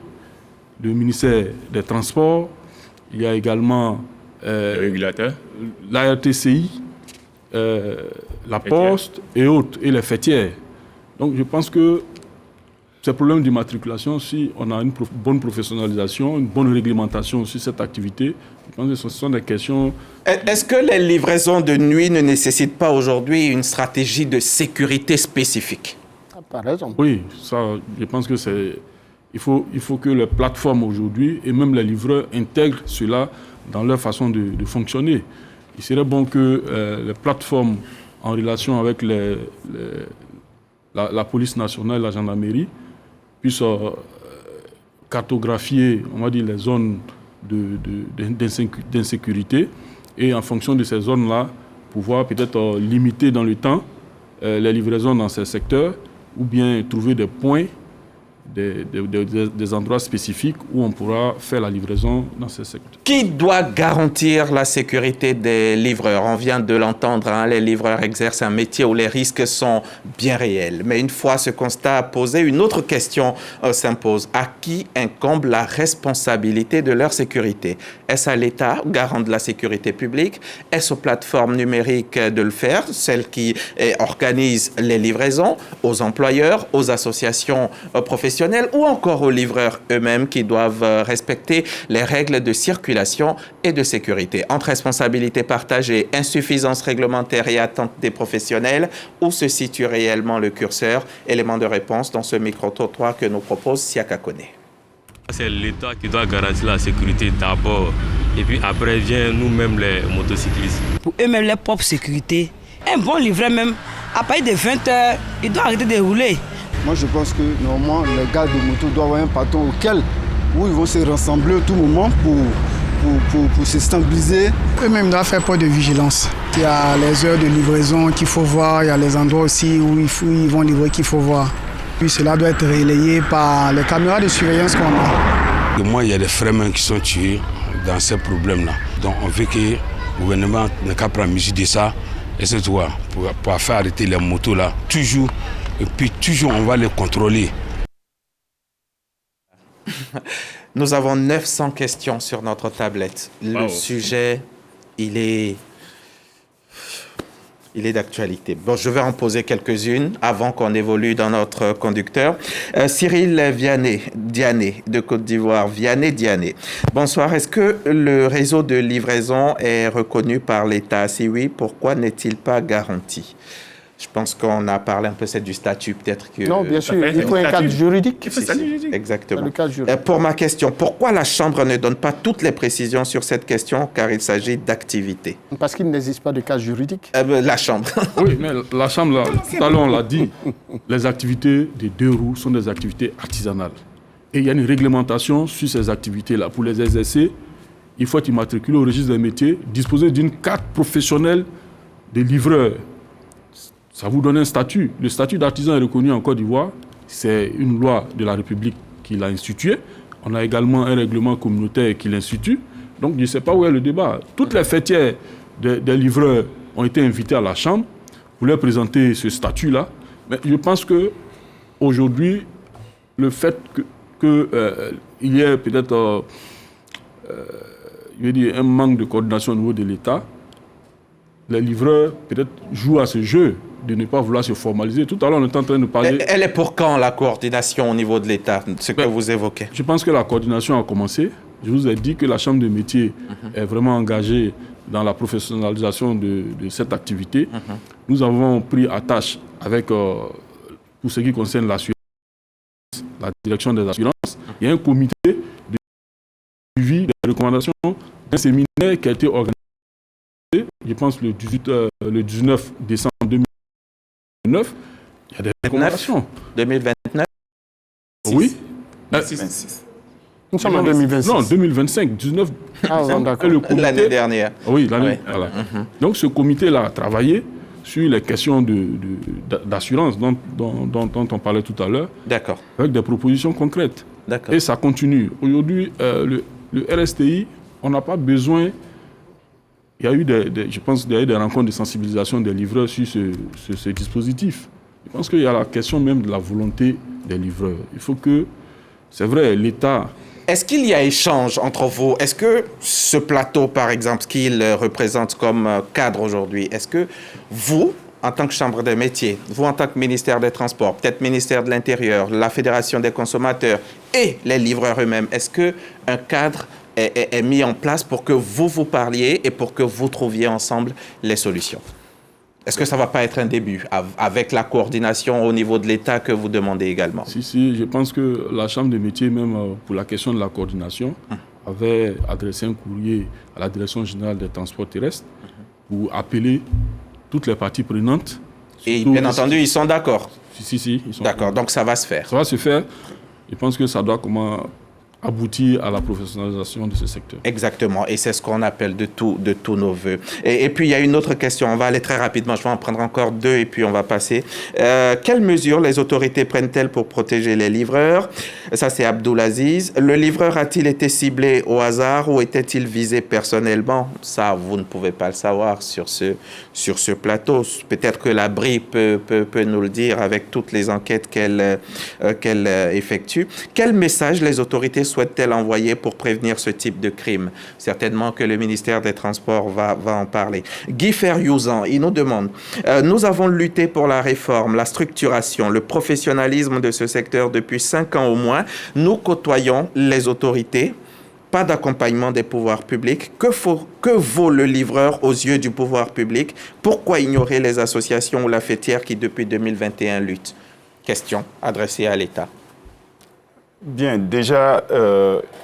le ministère des Transports, il y a également le régulateur, la RTCI, la Poste et autres, et les fêtières. Donc je pense que ces problèmes d'immatriculation, si on a une bonne professionnalisation, une bonne réglementation sur cette activité, je pense que ce sont des questions... Est-ce que les livraisons de nuit ne nécessitent pas aujourd'hui une stratégie de sécurité spécifique? Par exemple. Oui, ça, je pense que c'est... Il faut que les plateformes aujourd'hui, et même les livreurs, intègrent cela dans leur façon de fonctionner. Il serait bon que les plateformes en relation avec la police nationale et la gendarmerie puissent cartographier, on va dire, les zones d'insécurité et en fonction de ces zones-là, pouvoir peut-être limiter dans le temps les livraisons dans ces secteurs ou bien trouver des points, des endroits spécifiques où on pourra faire la livraison dans ces secteurs. Qui doit garantir la sécurité des livreurs? On vient de l'entendre, hein, les livreurs exercent un métier où les risques sont bien réels. Mais une fois ce constat posé, une autre question s'impose. À qui incombe la responsabilité de leur sécurité? Est-ce à l'État, garant de la sécurité publique? Est-ce aux plateformes numériques de le faire, celles qui organisent les livraisons, aux employeurs, aux associations professionnelles ou encore aux livreurs eux-mêmes qui doivent respecter les règles de circulation et de sécurité? Entre responsabilité partagée, insuffisance réglementaire et attente des professionnels, où se situe réellement le curseur? Élément de réponse dans ce micro-trottoir que nous propose Siaka Kone. C'est l'État qui doit garantir la sécurité d'abord et puis après vient nous-mêmes les motocyclistes. Pour eux-mêmes, leur propre sécurité, un bon livreur même, à partir de 20 h, il doit arrêter de rouler. Moi, je pense que normalement, les gars de moto doivent avoir un patron où ils vont se rassembler à tout moment pour se stabiliser. Eux-mêmes doivent faire preuve de vigilance. Il y a les heures de livraison qu'il faut voir, il y a les endroits aussi où ils vont livrer qu'il faut voir. Puis cela doit être relayé par les caméras de surveillance qu'on a. De moi, il y a des frères qui sont tués dans ces problèmes-là. Donc on veut que le gouvernement ne qu'à prendre mesure de ça, et c'est tout, pour faire arrêter les motos là, toujours. Et puis toujours, on va les contrôler. Nous avons 900 questions sur notre tablette. Le sujet, il est d'actualité. Bon, je vais en poser quelques-unes avant qu'on évolue dans notre conducteur. Cyril Vianney de Côte d'Ivoire. Vianney. Bonsoir. Est-ce que le réseau de livraison est reconnu par l'État? Si oui, pourquoi n'est-il pas garanti? Je pense qu'on a parlé un peu du statut, peut-être que... Non, bien sûr, il faut un cadre juridique. Exactement. Pour ma question, pourquoi la Chambre ne donne pas toutes les précisions sur cette question, car il s'agit d'activités? Parce qu'il n'existe pas de cadre juridique. La Chambre. Oui, mais la Chambre, là, tout à l'heure, on l'a dit, les activités des deux roues sont des activités artisanales. Et il y a une réglementation sur ces activités-là. Pour les exercer, il faut être immatriculé au registre des métiers, disposer d'une carte professionnelle de livreur. Ça vous donne un statut. Le statut d'artisan est reconnu en Côte d'Ivoire. C'est une loi de la République qui l'a institué. On a également un règlement communautaire qui l'institue. Donc, je ne sais pas où est le débat. Toutes les fêtières des livreurs ont été invités à la Chambre pour leur présenter ce statut-là. Mais je pense qu'aujourd'hui, le fait qu'il y ait peut-être un manque de coordination au niveau de l'État, les livreurs peut-être jouent à ce jeu de ne pas vouloir se formaliser. Tout à l'heure, on est en train de parler... Elle est pour quand, la coordination au niveau de l'État, ce que vous évoquez? Je pense que la coordination a commencé. Je vous ai dit que la Chambre de métier est vraiment engagée dans la professionnalisation de cette activité. Nous avons pris attache avec, pour ce qui concerne l'assurance, la direction des assurances. Il y a un comité de suivi des recommandations d'un séminaire qui a été organisé, je pense, le 19 décembre 2009. Il y a des recommandations. 2029 Oui. 26. Nous sommes en 2026. Non, 2025, 19 d'accord. L'année dernière. Oui, l'année. Voilà. Donc ce comité-là a travaillé sur les questions d'assurance dont on parlait tout à l'heure. D'accord. Avec des propositions concrètes. D'accord. Et ça continue. Aujourd'hui, le RSTI, on n'a pas besoin... Il y a eu je pense qu'il y a eu des rencontres de sensibilisation des livreurs sur ce dispositif. Je pense qu'il y a la question même de la volonté des livreurs. Il faut que... C'est vrai, l'État... Est-ce qu'il y a échange entre vous? Est-ce que ce plateau, par exemple, ce qu'il représente comme cadre aujourd'hui, est-ce que vous, en tant que Chambre des métiers, vous en tant que ministère des Transports, peut-être ministère de l'Intérieur, la Fédération des consommateurs et les livreurs eux-mêmes, est-ce qu'un cadre est mis en place pour que vous parliez et pour que vous trouviez ensemble les solutions? Est-ce que ça ne va pas être un début avec la coordination au niveau de l'État que vous demandez également? Si, je pense que la Chambre des métiers, même pour la question de la coordination, avait adressé un courrier à la Direction générale des transports terrestres pour appeler toutes les parties prenantes. Et bien entendu, ils sont d'accord? Si, ils sont d'accord, donc ça va se faire? Ça va se faire. Je pense que ça doit aboutir à la professionnalisation de ce secteur. Exactement, et c'est ce qu'on appelle de tous nos voeux. Et puis, il y a une autre question, on va aller très rapidement, je vais en prendre encore deux et puis on va passer. Quelles mesures les autorités prennent-elles pour protéger les livreurs? Ça, c'est Abdoulaziz. Le livreur a-t-il été ciblé au hasard ou était-il visé personnellement? Ça, vous ne pouvez pas le savoir sur ce plateau. Peut-être que la BRI peut nous le dire avec toutes les enquêtes qu'elle effectue. Quel message les autorités souhaite-t-elle envoyer pour prévenir ce type de crime? Certainement que le ministère des Transports va en parler. Guy Ferriuzan, il nous demande, nous avons lutté pour la réforme, la structuration, le professionnalisme de ce secteur depuis 5 ans au moins. Nous côtoyons les autorités. Pas d'accompagnement des pouvoirs publics. Que vaut le livreur aux yeux du pouvoir public? Pourquoi ignorer les associations ou la fêtière qui, depuis 2021, luttent? Question adressée à l'État. Bien, déjà,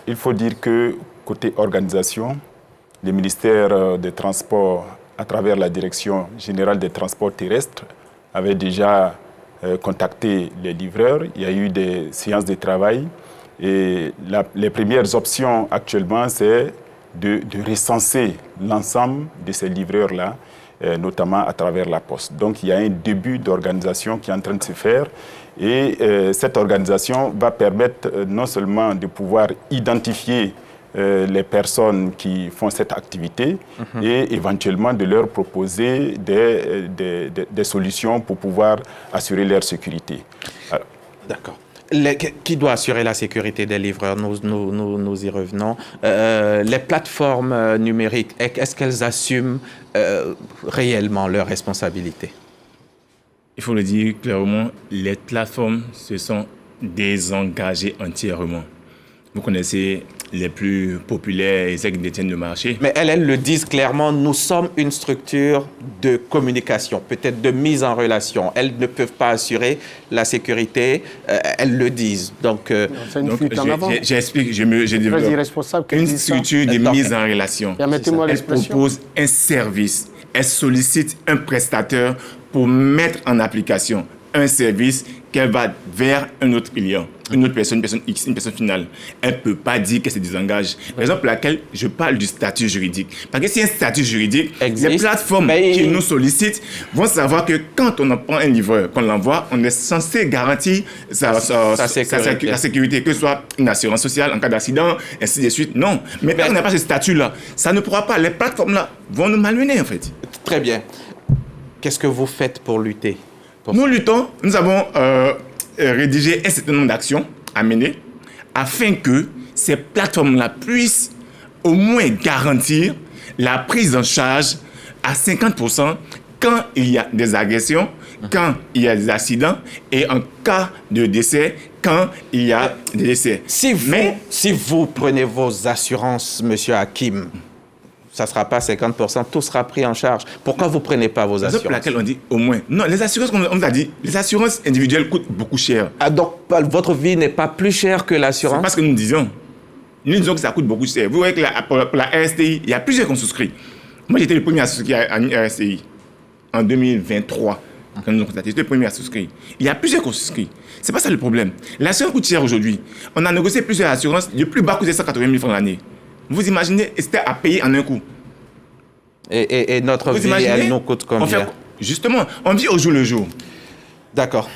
il faut dire que côté organisation, le ministère des Transports, à travers la Direction générale des transports terrestres, avait déjà contacté les livreurs. Il y a eu des séances de travail. Et les premières options actuellement, c'est de recenser l'ensemble de ces livreurs-là, notamment à travers la Poste. Donc, il y a un début d'organisation qui est en train de se faire. Et cette organisation va permettre non seulement de pouvoir identifier les personnes qui font cette activité et éventuellement de leur proposer des solutions pour pouvoir assurer leur sécurité. D'accord. Qui doit assurer la sécurité des livreurs? Nous y revenons. Les plateformes numériques, est-ce qu'elles assument réellement leurs responsabilités? Il faut le dire clairement, les plateformes se sont désengagées entièrement. Vous connaissez les plus populaires et celles qui détiennent le marché. Mais elles le disent clairement, nous sommes une structure de communication, peut-être de mise en relation. Elles ne peuvent pas assurer la sécurité, elles le disent. Donc, j'explique, je développe une structure de mise en relation. Elle propose un service, elle sollicite un prestataire pour mettre en application un service qu'elle va vers un autre client, une autre personne, une personne X, une personne finale. Elle ne peut pas dire qu'elle se désengage. Raison pour laquelle je parle du statut jurididique. Parce que si un statut juridique, les plateformes qui nous sollicitent vont savoir que quand on en prend un livreur, qu'on l'envoie, on est censé garantir sa sécurité, que ce soit une assurance sociale en cas d'accident, ainsi de suite. Non. Mais quand on n'a pas ce statut-là, ça ne pourra pas. Les plateformes-là vont nous malmener, en fait. Très bien. Qu'est-ce que vous faites pour lutter? Nous luttons, nous avons rédigé un certain nombre d'actions à mener afin que ces plateformes-là puissent au moins garantir la prise en charge à 50% quand il y a des agressions, quand il y a des accidents et en cas de décès, quand il y a des décès. Si vous prenez vos assurances, monsieur Hakim, ça ne sera pas 50%, tout sera pris en charge. Pourquoi vous ne prenez pas vos assurances? C'est pour laquelle on dit au moins. Non, les assurances, on nous a dit, les assurances individuelles coûtent beaucoup cher. Ah, donc, votre vie n'est pas plus chère que l'assurance? C'est pas ce que nous disions. Nous disons que ça coûte beaucoup cher. Vous voyez que pour la RSTI, il y a plusieurs qui ont souscrit. Moi, j'étais le premier à souscrire à une RSTI en 2023. Quand nous avons constaté, j'étais le premier à souscrire. Il y a plusieurs qui ont souscrit. C'est pas ça le problème. L'assurance coûte cher aujourd'hui. On a négocié plusieurs assurances. Le plus bas coûtait 180 000 francs l'année. Vous imaginez, c'était à payer en un coup. Et notre vie, elle nous coûte combien? Justement, on vit au jour le jour. D'accord.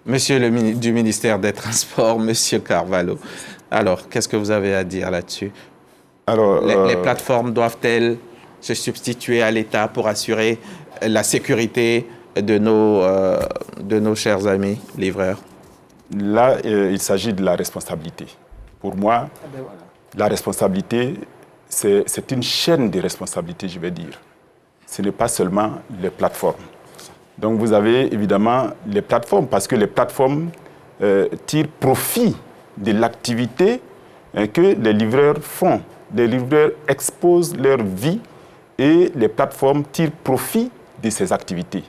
Monsieur du ministère des Transports, monsieur Carvalho, alors, qu'est-ce que vous avez à dire là-dessus? Alors, les plateformes doivent-elles se substituer à l'État pour assurer la sécurité de nos chers amis livreurs? Là, il s'agit de la responsabilité. Pour moi, la responsabilité, c'est une chaîne de responsabilité, je vais dire. Ce n'est pas seulement les plateformes. Donc vous avez évidemment les plateformes, parce que les plateformes tirent profit de l'activité que les livreurs font. Les livreurs exposent leur vie et les plateformes tirent profit de ces activités.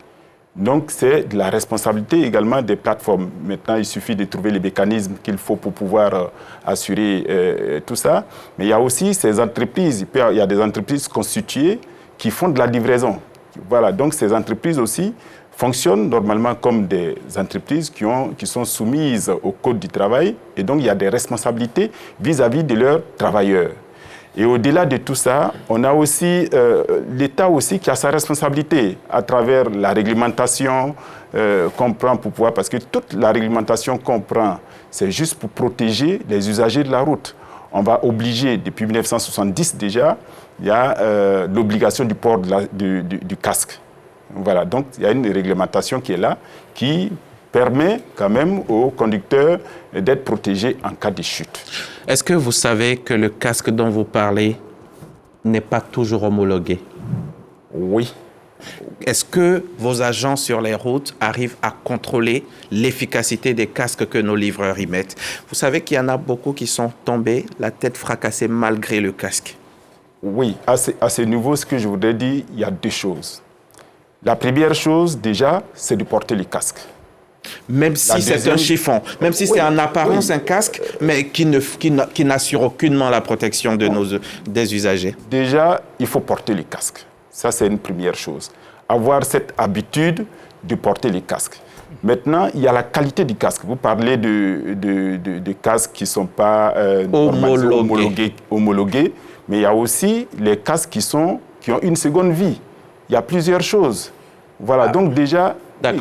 Donc, c'est de la responsabilité également des plateformes. Maintenant, il suffit de trouver les mécanismes qu'il faut pour pouvoir assurer tout ça. Mais il y a aussi ces entreprises. Il y a des entreprises constituées qui font de la livraison. Voilà, donc ces entreprises aussi fonctionnent normalement comme des entreprises qui sont soumises au Code du travail. Et donc, il y a des responsabilités vis-à-vis de leurs travailleurs. Et au-delà de tout ça, on a aussi l'État aussi qui a sa responsabilité à travers la réglementation qu'on prend pour pouvoir... Parce que toute la réglementation qu'on prend, c'est juste pour protéger les usagers de la route. On va obliger, depuis 1970 déjà, il y a l'obligation du port du casque. Voilà, donc il y a une réglementation qui est là, qui permet quand même aux conducteurs d'être protégés en cas de chute. Est-ce que vous savez que le casque dont vous parlez n'est pas toujours homologué? Oui. Est-ce que vos agents sur les routes arrivent à contrôler l'efficacité des casques que nos livreurs y mettent? Vous savez qu'il y en a beaucoup qui sont tombés, la tête fracassée malgré le casque. Oui, à ce niveau, ce que je voudrais dire, il y a deux choses. La première chose, déjà, c'est de porter le casque. Même si c'est un chiffon, même si c'est en apparence un casque, mais qui n'assure aucunement la protection des usagers. Déjà, il faut porter le casque. Ça, c'est une première chose. Avoir cette habitude de porter les casques. Maintenant, il y a la qualité du casque. Vous parlez de casques qui ne sont pas homologués, mais il y a aussi les casques qui ont une seconde vie. Il y a plusieurs choses. Voilà, donc déjà,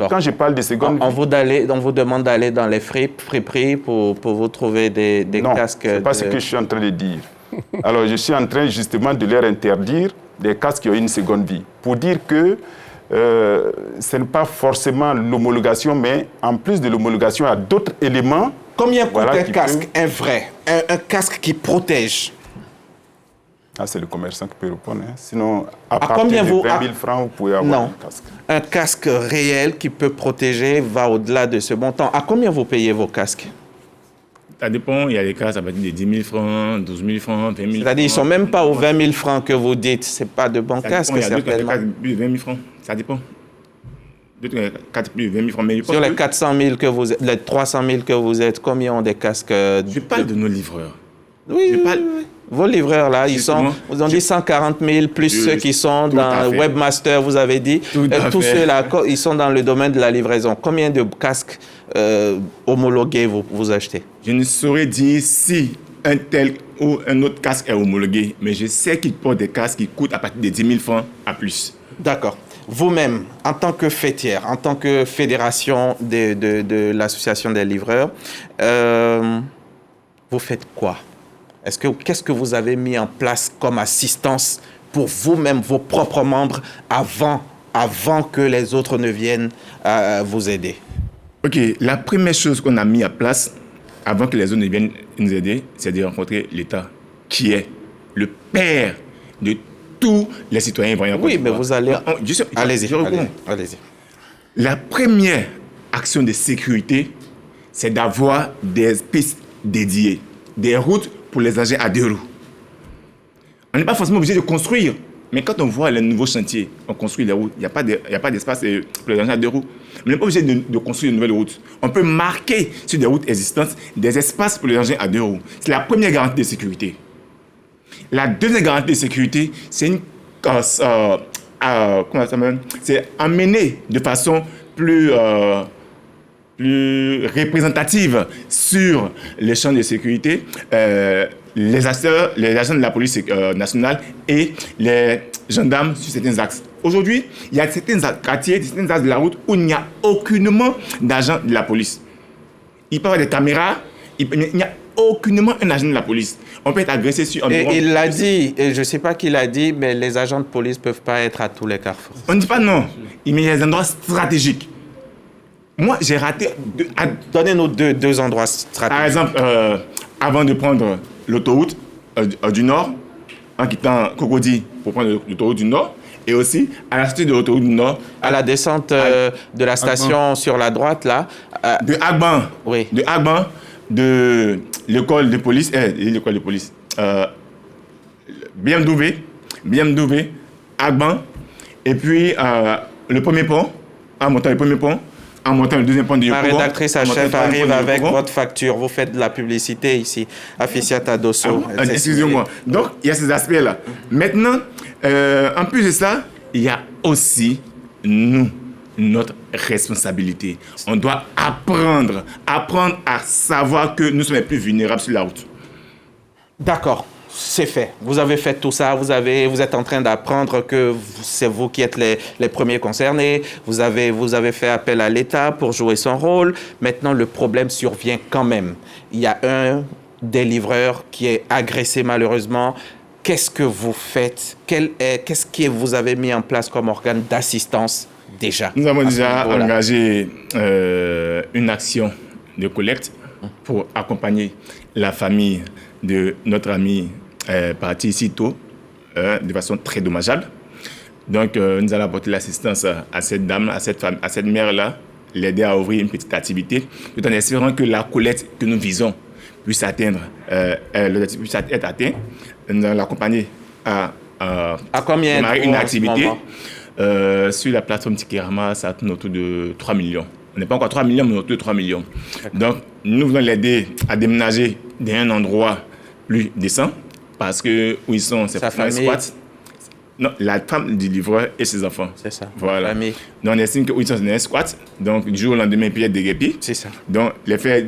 quand je parle de seconde vie... On vous demande d'aller dans les friperies pour vous trouver des casques... Non, ce n'est pas ce que je suis en train de dire. Alors, je suis en train justement de leur interdire des casques qui ont une seconde vie. Pour dire que ce n'est pas forcément l'homologation, mais en plus de l'homologation, il y a d'autres éléments... Combien coûte un casque, un vrai, un casque qui protège? Ah, c'est le commerçant qui peut répondre. Hein. Sinon, à partir de 20 000 francs, vous pouvez avoir un casque. Un casque réel qui peut protéger va au-delà de ce montant. À combien vous payez vos casques? Ça dépend. Il y a des casques à partir de 10 000 francs, 12 000 francs, 20 000 francs. C'est-à-dire qu'ils ne sont même pas aux 20 000 francs que vous dites. Ce n'est pas de bons casques, certainement. Il y a 20 000 francs. Ça dépend. Plus de 20 000 francs. Mais sur les 400 000 que vous êtes, les 300 000 que vous êtes, combien ont des casques? Je parle de nos livreurs. Oui, vos livreurs, là, ils ont dit 140 000, plus ceux qui sont dans Webmaster, vous avez dit. Tous ceux-là, ils sont dans le domaine de la livraison. Combien de casques homologués vous achetez? Je ne saurais dire si un tel ou un autre casque est homologué, mais je sais qu'ils portent des casques qui coûtent à partir de 10 000 francs à plus. D'accord. Vous-même, en tant que fêtière, en tant que fédération de l'association des livreurs, vous faites quoi? Qu'est-ce que vous avez mis en place comme assistance pour vous-même, vos propres membres, avant que les autres ne viennent vous aider? Ok, la première chose qu'on a mis en place avant que les autres ne viennent nous aider, c'est de rencontrer l'État, qui est le père de tous les citoyens voyants. Oui, mais vous allez... Allez-y. La première action de sécurité, c'est d'avoir des pistes dédiées, des routes pour les engins à 2 roues. On n'est pas forcément obligé de construire, mais quand on voit les nouveaux chantiers, on construit les routes, il n'y a pas d'espace pour les engins à 2 roues. On n'est pas obligé de construire de nouvelles routes. On peut marquer sur des routes existantes des espaces pour les engins à 2 roues. C'est la première garantie de sécurité. La deuxième garantie de sécurité, c'est c'est amener de façon plus représentative sur les champs de sécurité les agents de la police nationale et les gendarmes sur certains axes. Aujourd'hui, il y a certains quartiers, certains axes de la route où il n'y a aucunement d'agents de la police. Il peut y avoir des caméras, il n'y a aucunement un agent de la police. On peut être agressé sur... Et il l'a dit, et je ne sais pas qui l'a dit, mais les agents de police ne peuvent pas être à tous les carrefours. On ne dit pas non, mais il y a des endroits stratégiques. Moi, j'ai raté... Donnez-nous deux endroits stratégiques. Par exemple, avant de prendre l'autoroute du Nord, en quittant Cocody pour prendre l'autoroute du Nord, et aussi à la sortie de l'autoroute du Nord... À la descente de la station sur la droite, là. De Agban. Oui. De Agban, de l'école de police, l'école de police, BMW, Agban, et puis le premier pont, en montant le premier pont, en montant le deuxième pont de Yopougon. La rédactrice en chef arrive avec votre facture. Vous faites de la publicité ici. Afficiata Dosso. Excusez-moi. Donc, il y a ces aspects-là. Maintenant, en plus de ça, il y a aussi notre responsabilité. On doit apprendre à savoir que nous sommes les plus vulnérables sur la route. D'accord. C'est fait. Vous avez fait tout ça. Vous êtes en train d'apprendre que c'est vous qui êtes les premiers concernés. Vous avez fait appel à l'État pour jouer son rôle. Maintenant, le problème survient quand même. Il y a un des livreurs qui est agressé malheureusement. Qu'est-ce que vous faites? Qu'est-ce que vous avez mis en place comme organe d'assistance déjà? Nous avons déjà engagé une action de collecte pour accompagner la famille de notre ami parti ici tôt, de façon très dommageable. Donc, nous allons apporter l'assistance à cette dame, à cette femme, à cette mère-là, l'aider à ouvrir une petite activité, tout en espérant que la collecte que nous visons puisse être atteinte. Nous allons l'accompagner à combien une activité. Sur la plateforme Tikirama, ça tourne autour de 3 millions. On n'est pas encore 3 millions, mais autour de 3 millions. Donc, nous voulons l'aider à déménager dans un endroit plus décent, parce que où ils sont, c'est un squat. Non, la femme du livreur et ses enfants. C'est ça. Voilà. Donc, on estime qu'ils sont dans un squat. Donc, du jour au lendemain, il peut y avoir des guépis. C'est ça. Donc, les faire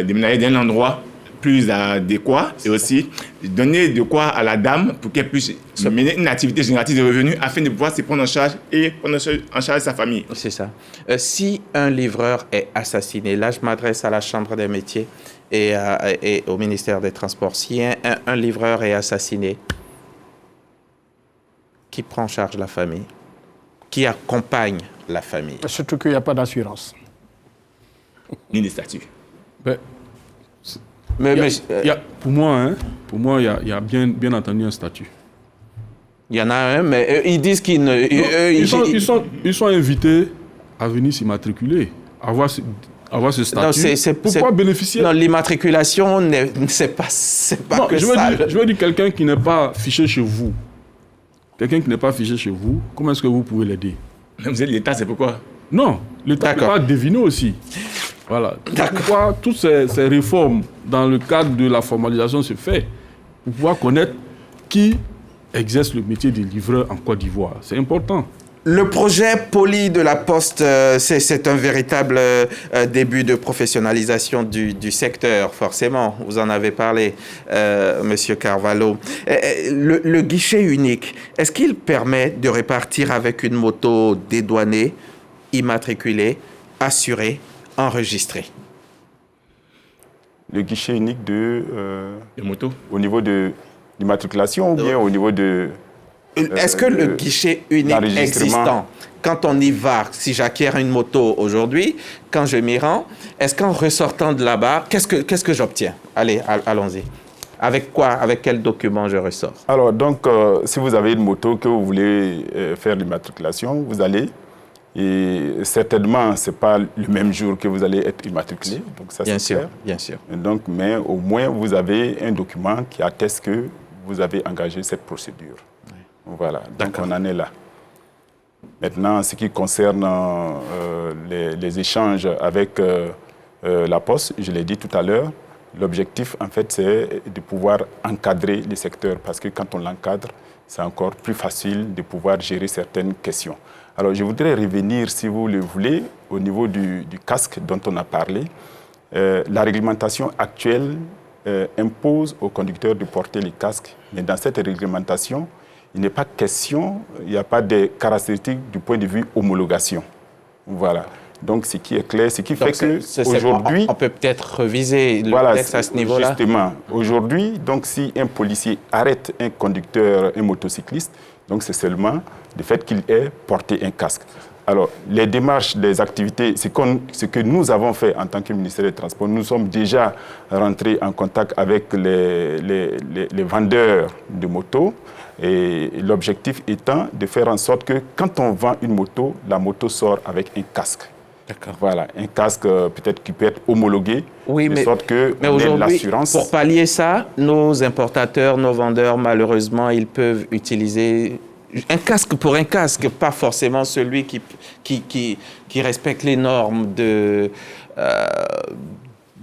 déménager dans un endroit plus adéquat et aussi donner de quoi à la dame pour qu'elle puisse mener une activité génératrice de revenus afin de pouvoir se prendre en charge et prendre en charge sa famille. C'est ça. Si un livreur est assassiné, là je m'adresse à la Chambre des métiers et au ministère des Transports. Si un livreur est assassiné, qui prend en charge la famille? Qui accompagne la famille? Surtout qu'il n'y a pas d'assurance. Ni de statut. Pour moi, il y a bien entendu un statut. Il y en a un, mais ils disent qu'ils ne... Ils sont invités à venir s'immatriculer, avoir ce statut. Pourquoi bénéficier? Non, l'immatriculation, c'est pas non, que ça. Je veux dire quelqu'un qui n'est pas fiché chez vous. Quelqu'un qui n'est pas fiché chez vous, comment est-ce que vous pouvez l'aider? Vous êtes l'État, c'est pourquoi? Non, l'État peut pas deviner aussi. Voilà. Pourquoi toutes ces réformes dans le cadre de la formalisation se fait pour pouvoir connaître qui exerce le métier de livreur en Côte d'Ivoire. C'est important. Le projet Poli de la Poste, c'est un véritable début de professionnalisation du secteur, forcément. Vous en avez parlé, Monsieur Carvalho. Le guichet unique, est-ce qu'il permet de répartir avec une moto dédouanée, immatriculée, assurée, enregistrée? Le guichet unique de motos au niveau de l'immatriculation ou bien au niveau de... Est-ce que le guichet unique existant, quand on y va, si j'acquiers une moto aujourd'hui, quand je m'y rends, est-ce qu'en ressortant de là-bas, qu'est-ce que j'obtiens? Allez, allons-y. Avec quoi? Avec quel document je ressors? Alors, donc, si vous avez une moto que vous voulez faire l'immatriculation, vous allez, et certainement, ce n'est pas le même jour que vous allez être immatriculé. Donc ça, bien sûr, clair. Bien sûr. Donc, mais au moins, vous avez un document qui atteste que vous avez engagé cette procédure. Voilà, donc on en est là. Maintenant, ce qui concerne les échanges avec la Poste, je l'ai dit tout à l'heure, l'objectif, en fait, c'est de pouvoir encadrer les secteurs, parce que quand on l'encadre, c'est encore plus facile de pouvoir gérer certaines questions. Alors, je voudrais revenir, si vous le voulez, au niveau du casque dont on a parlé. La réglementation actuelle impose aux conducteurs de porter les casques, mais dans cette réglementation, il n'est pas question, il n'y a pas de caractéristiques du point de vue homologation. Voilà. Donc, ce qui est clair, ce qui fait qu'aujourd'hui... On peut peut-être reviser le texte à ce niveau-là. Justement, aujourd'hui, donc, si un policier arrête un conducteur, un motocycliste, donc c'est seulement le fait qu'il ait porté un casque. Alors, les démarches des activités, ce que nous avons fait en tant que ministère des Transports, nous sommes déjà rentrés en contact avec les vendeurs de motos, et l'objectif étant de faire en sorte que quand on vend une moto, la moto sort avec un casque. D'accord. Voilà, un casque peut-être qui peut être homologué, oui, de sorte que mais aujourd'hui, l'assurance... pour pallier ça, nos importateurs, nos vendeurs, malheureusement, ils peuvent utiliser un casque pour un casque, pas forcément celui qui respecte les normes de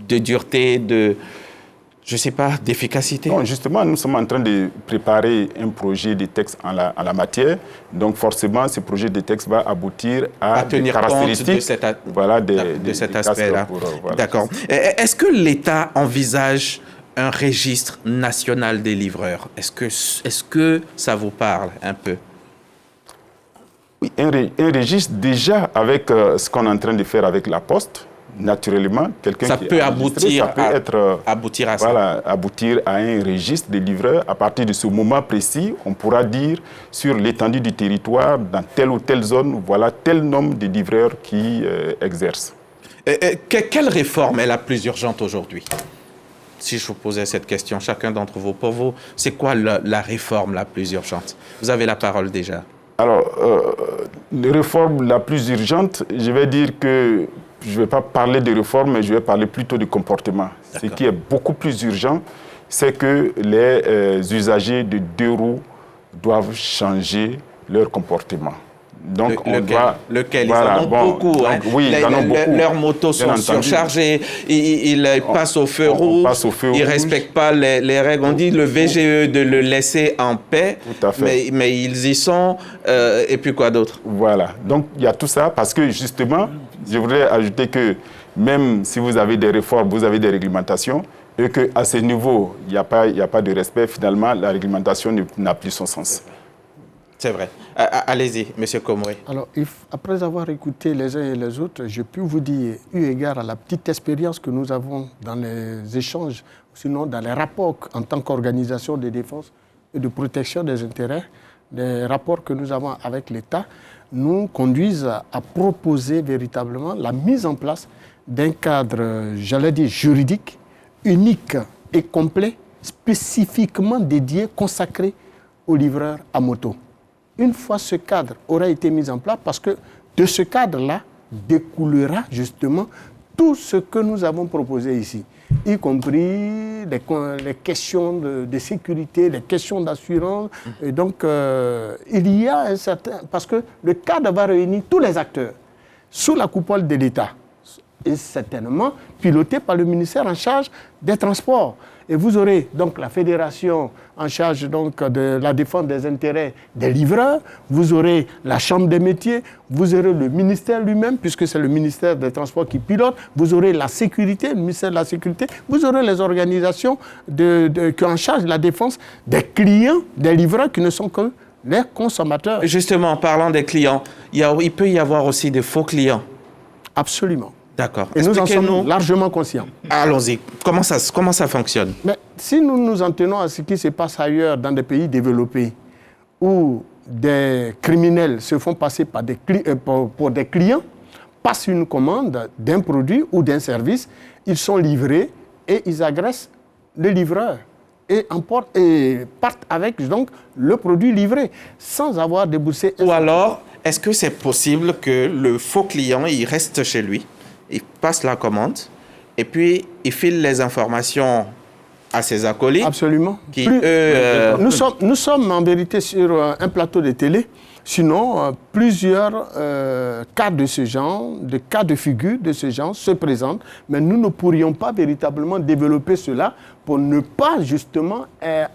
dureté, je ne sais pas, d'efficacité. Non, justement, nous sommes en train de préparer un projet de texte en la matière. Donc, forcément, ce projet de texte va aboutir à des caractéristiques de cet aspect-là. D'accord. Est-ce que l'État envisage un registre national des livreurs? Est-ce que ça vous parle un peu? Oui, un registre déjà avec ce qu'on est en train de faire avec la Poste. Naturellement, quelqu'un qui peut aboutir à ça. Voilà, aboutir à un registre de livreurs. À partir de ce moment précis, on pourra dire sur l'étendue du territoire, dans telle ou telle zone, voilà tel nombre de livreurs qui exercent. Quelle réforme est la plus urgente aujourd'hui? Si je vous posais cette question, chacun d'entre vous, pour vous, c'est quoi la réforme la plus urgente? Vous avez la parole déjà. Alors, la réforme la plus urgente, je vais dire que je ne vais pas parler de réforme, mais je vais parler plutôt de comportement. Ce qui est beaucoup plus urgent, c'est que les usagers de deux roues doivent changer leur comportement. Donc, lequel voilà, ils en ont beaucoup. Donc, oui, ils en ont beaucoup. Leurs motos sont surchargées, ils passent au feu rouge, ils ne respectent pas les règles. On dit le VGE de le laisser en paix, mais ils y sont. Et puis quoi d'autre? Voilà. Donc, il y a tout ça parce que justement, je voudrais ajouter que même si vous avez des réformes, vous avez des réglementations, et qu'à ce niveau, il n'y a pas de respect, finalement, la réglementation n'a plus son sens. C'est vrai. Allez-y, M. Komori. Alors, après avoir écouté les uns et les autres, je peux vous dire, eu égard à la petite expérience que nous avons dans les échanges, sinon dans les rapports en tant qu'organisation de défense et de protection des intérêts, des rapports que nous avons avec l'État, nous conduisent à proposer véritablement la mise en place d'un cadre, j'allais dire, juridique, unique et complet, spécifiquement dédié, consacré aux livreurs à moto. Une fois ce cadre aura été mis en place, parce que de ce cadre-là découlera justement tout ce que nous avons proposé ici, y compris les questions de sécurité, les questions d'assurance. Et donc, il y a un certain... Parce que le cadre va réunir tous les acteurs sous la coupole de l'État. et certainement piloté par le ministère en charge des Transports. Et vous aurez donc la fédération en charge donc de la défense des intérêts des livreurs, vous aurez la chambre des métiers, vous aurez le ministère lui-même, puisque c'est le ministère des Transports qui pilote, vous aurez la sécurité, le ministère de la Sécurité, vous aurez les organisations qui ont en charge la défense des clients, des livreurs qui ne sont que les consommateurs. Justement, en parlant des clients, il peut y avoir aussi des faux clients. Absolument. D'accord. Et nous en sommes largement conscients. Allons-y. Comment ça fonctionne? Mais si nous nous en tenons à ce qui se passe ailleurs dans des pays développés, où des criminels se font passer pour des clients, passent une commande d'un produit ou d'un service, ils sont livrés et ils agressent le livreur et partent avec donc, le produit livré sans avoir déboursé. Ou alors, est-ce que c'est possible que le faux client il reste chez lui? Il passe la commande et puis il file les informations à ses acolytes. Absolument. Qui, nous sommes en vérité sur un plateau de télé. Sinon, plusieurs cas de ce genre, des cas de figure de ce genre se présentent, mais nous ne pourrions pas véritablement développer cela pour ne pas justement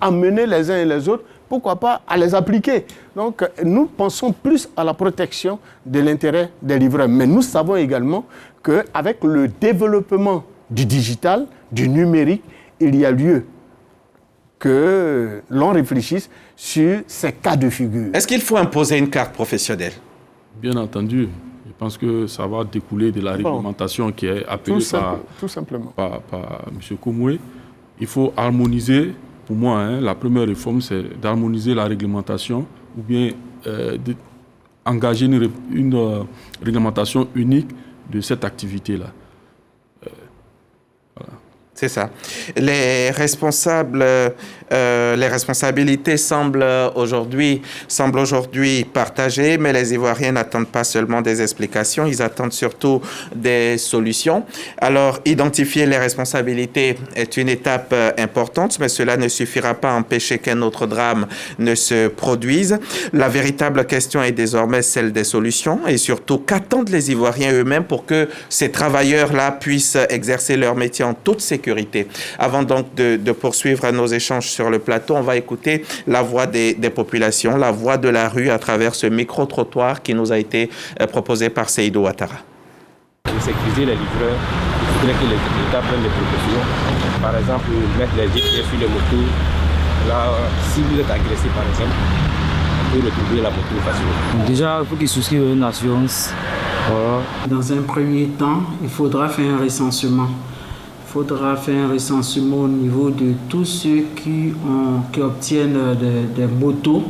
amener les uns et les autres, pourquoi pas, à les appliquer. Donc, nous pensons plus à la protection de l'intérêt des livreurs. Mais nous savons également qu'avec le développement du digital, du numérique, il y a lieu que l'on réfléchisse sur ces cas de figure. Est-ce qu'il faut imposer une carte professionnelle? Bien entendu. Je pense que ça va découler de la réglementation qui est appelée par M. Koumoué. Il faut harmoniser, pour moi, la première réforme, c'est d'harmoniser la réglementation ou bien engager une réglementation unique de cette activité-là. Voilà. C'est ça. Les responsabilités semblent aujourd'hui partagées, mais les Ivoiriens n'attendent pas seulement des explications, ils attendent surtout des solutions. Alors, identifier les responsabilités est une étape importante, mais cela ne suffira pas à empêcher qu'un autre drame ne se produise. La véritable question est désormais celle des solutions et surtout qu'attendent les Ivoiriens eux-mêmes pour que ces travailleurs-là puissent exercer leur métier en toute sécurité. Avant donc de poursuivre nos échanges sur le plateau, on va écouter la voix des populations, la voix de la rue à travers ce micro-trottoir qui nous a été proposé par Seydou Ouattara. Pour sécuriser les livreurs, il faudrait que l'État prenne des précautions. Par exemple, mettre les GPS sur les motos. Là, si vous êtes agressé par exemple, on peut retrouver la moto facilement. Déjà, il faut qu'ils souscrivent une assurance. Voilà. Dans un premier temps, il faudra faire un recensement. Il faudra faire un recensement au niveau de tous ceux qui obtiennent des motos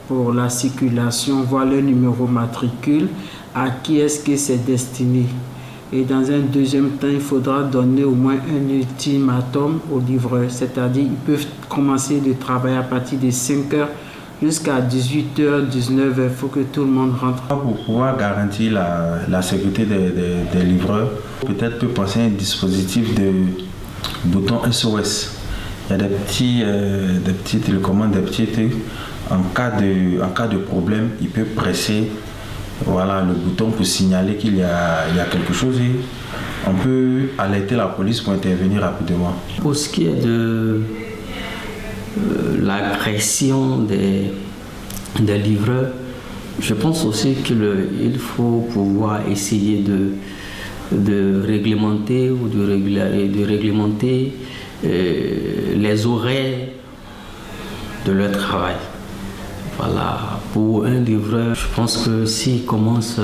pour la circulation, voir leur numéro matricule, à qui est-ce que c'est destiné. Et dans un deuxième temps, il faudra donner au moins un ultimatum aux livreurs, c'est-à-dire ils peuvent commencer de travailler à partir de 5 heures jusqu'à 18h, 19h, il faut que tout le monde rentre. Pour pouvoir garantir la sécurité des livreurs, peut-être peut penser à un dispositif de bouton SOS. Il y a des petits télécommandes, des petits trucs. En cas de problème, il peut presser le bouton pour signaler qu'il y a quelque chose et on peut alerter la police pour intervenir rapidement. Pour ce qui est de l'agression des livreurs, je pense aussi qu'il faut pouvoir essayer de réglementer ou de réglementer les horaires de leur travail. Voilà, pour un livreur, je pense que s'il commence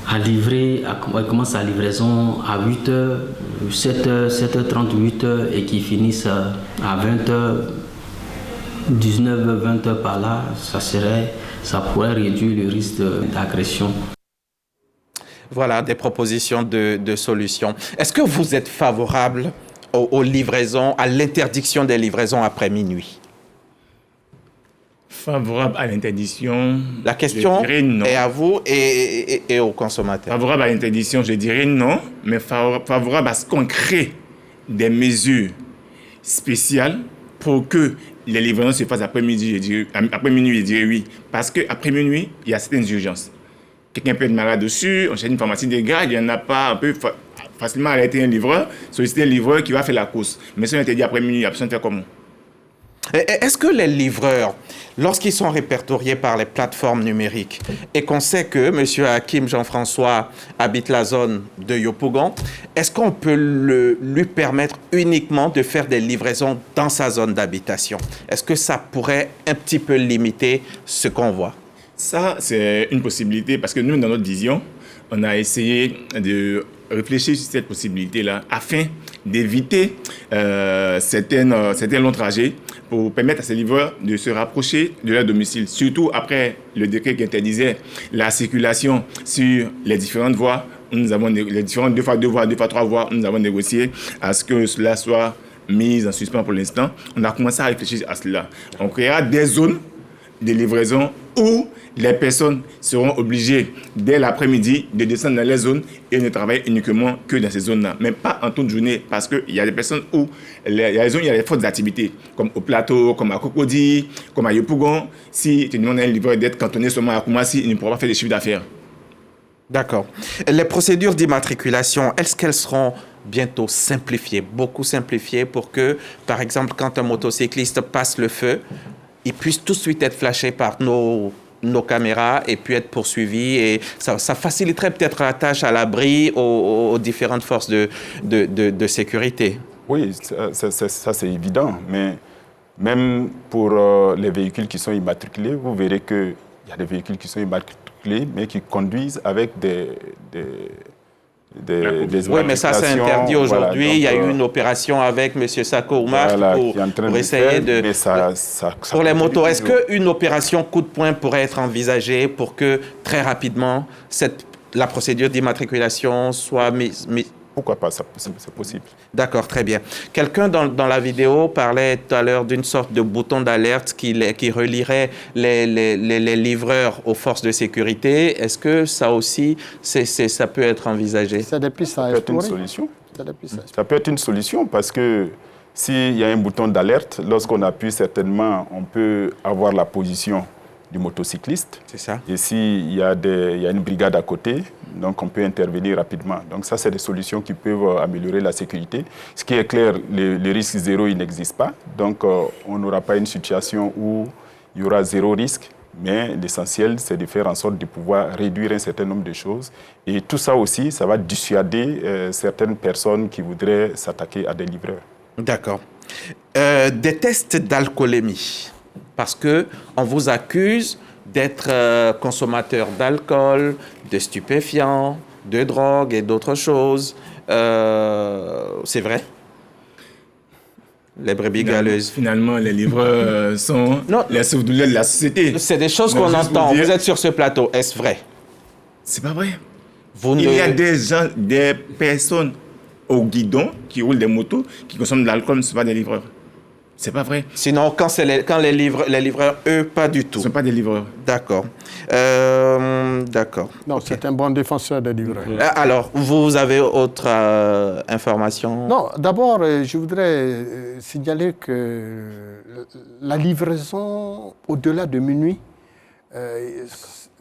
à livrer, commence la livraison à 8h, 7h, 7h30, 8h et qui finissent à 20h, 19h, 20h par là, ça pourrait réduire le risque d'agression. Voilà, des propositions de solutions. Est-ce que vous êtes favorable aux livraisons, à l'interdiction des livraisons après minuit? Favorable à l'interdiction, la question non. Est à vous et aux consommateurs. Favorable à l'interdiction, je dirais non, mais favorable à ce qu'on crée des mesures spéciales pour que les livraisons se fassent après minuit, je dirais oui. Parce qu'après minuit, il y a certaines urgences. quelqu'un peut être malade dessus, on cherche une pharmacie des gars, il n'y en a pas, on peut facilement arrêter un livreur, solliciter un livreur qui va faire la course. Mais si on interdit après minuit, il n'y a personne de faire comment? Est-ce que les livreurs, lorsqu'ils sont répertoriés par les plateformes numériques et qu'on sait que M. Hakim Jean-François habite la zone de Yopougon, est-ce qu'on peut lui permettre uniquement de faire des livraisons dans sa zone d'habitation? Est-ce que ça pourrait un petit peu limiter ce qu'on voit? Ça, c'est une possibilité parce que nous, dans notre vision, on a essayé de réfléchir sur cette possibilité-là afin d'éviter certains longs trajets pour permettre à ces livreurs de se rapprocher de leur domicile, surtout après le décret qui interdisait la circulation sur les différentes voies. Nous avons les différentes 2 fois 2 voies, 2 fois 3 voies, nous avons négocié à ce que cela soit mis en suspens pour l'instant. On a commencé à réfléchir à cela. On créera des zones de livraison où les personnes seront obligées, dès l'après-midi, de descendre dans les zones et ne travailler uniquement que dans ces zones-là, mais pas en toute journée, parce qu'il y a des personnes où il y a des zones où il y a des fortes activités, comme au Plateau, comme à Cocody, comme à Yopougon. Si tu demandes à un livreur d'être cantonné seulement à Koumassi, il ne pourra pas faire des chiffres d'affaires. D'accord. Les procédures d'immatriculation, est-ce qu'elles seront bientôt simplifiées, beaucoup simplifiées, pour que, par exemple, quand un motocycliste passe le feu, il puisse tout de suite être flashé par nos caméras et puis être poursuivi, et ça faciliterait peut-être la tâche à l'abri aux différentes forces de sécurité. Oui, ça c'est évident, mais même pour les véhicules qui sont immatriculés, vous verrez qu'il y a des véhicules qui sont immatriculés mais qui conduisent avec des oui, mais ça, c'est interdit aujourd'hui. Voilà, il y a eu une opération avec M. Sako Oumar pour essayer de... Pour les motos, est-ce qu'une opération coup de poing pourrait être envisagée pour que, très rapidement, la procédure d'immatriculation soit mise... Pourquoi pas, c'est possible. D'accord, très bien. Quelqu'un dans la vidéo parlait tout à l'heure d'une sorte de bouton d'alerte qui relierait les livreurs aux forces de sécurité. Est-ce que ça aussi, ça peut être envisagé? Ça peut être une solution. Ça peut être une solution parce que s'il y a un bouton d'alerte, lorsqu'on appuie certainement, on peut avoir la position du motocycliste. C'est ça. Et s'il y a une brigade à côté, donc on peut intervenir rapidement. Donc ça, c'est des solutions qui peuvent améliorer la sécurité. Ce qui est clair, le risque zéro, il n'existe pas. Donc on n'aura pas une situation où il y aura zéro risque. Mais l'essentiel, c'est de faire en sorte de pouvoir réduire un certain nombre de choses. Et tout ça aussi, ça va dissuader certaines personnes qui voudraient s'attaquer à des livreurs. D'accord. Des tests d'alcoolémie. Parce qu'on vous accuse d'être consommateur d'alcool, de stupéfiants, de drogue et d'autres choses. C'est vrai? Les brebis galeuses. Finalement, les livreurs sont les sauve-douleurs de la société. C'est des choses qu'on entend. Vous êtes sur ce plateau. Est-ce vrai? C'est pas vrai. Il y a des personnes au guidon qui roulent des motos, qui consomment de l'alcool, ce ne sont pas des livreurs. C'est pas vrai. Sinon, quand les livreurs, eux, pas du tout. Ce ne sont pas des livreurs. D'accord. D'accord. Non, c'est un bon défenseur des livreurs. Alors, vous avez autre information? Non, d'abord, je voudrais signaler que la livraison au-delà de minuit,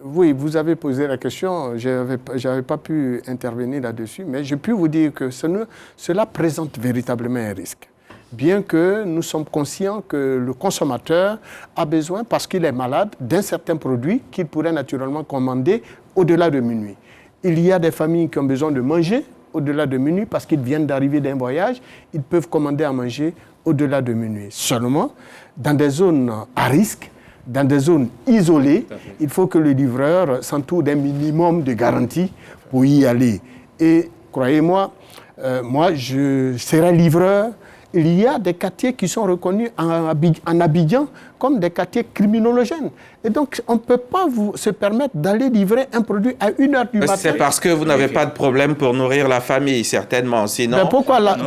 oui, vous avez posé la question, je n'avais pas pu intervenir là-dessus, mais je peux vous dire que cela présente véritablement un risque. Bien que nous sommes conscients que le consommateur a besoin, parce qu'il est malade, d'un certain produit qu'il pourrait naturellement commander au-delà de minuit. Il y a des familles qui ont besoin de manger au-delà de minuit parce qu'ils viennent d'arriver d'un voyage. Ils peuvent commander à manger au-delà de minuit. Seulement, dans des zones à risque, dans des zones isolées, il faut que le livreur s'entoure d'un minimum de garantie pour y aller. Et croyez-moi, moi, je serai livreur. Il y a des quartiers qui sont reconnus en Abidjan comme des quartiers criminologènes. Et donc, on ne peut pas se permettre d'aller livrer un produit à 1h du matin. C'est parce que vous n'avez pas de problème pour nourrir la famille, certainement. Sinon... Mais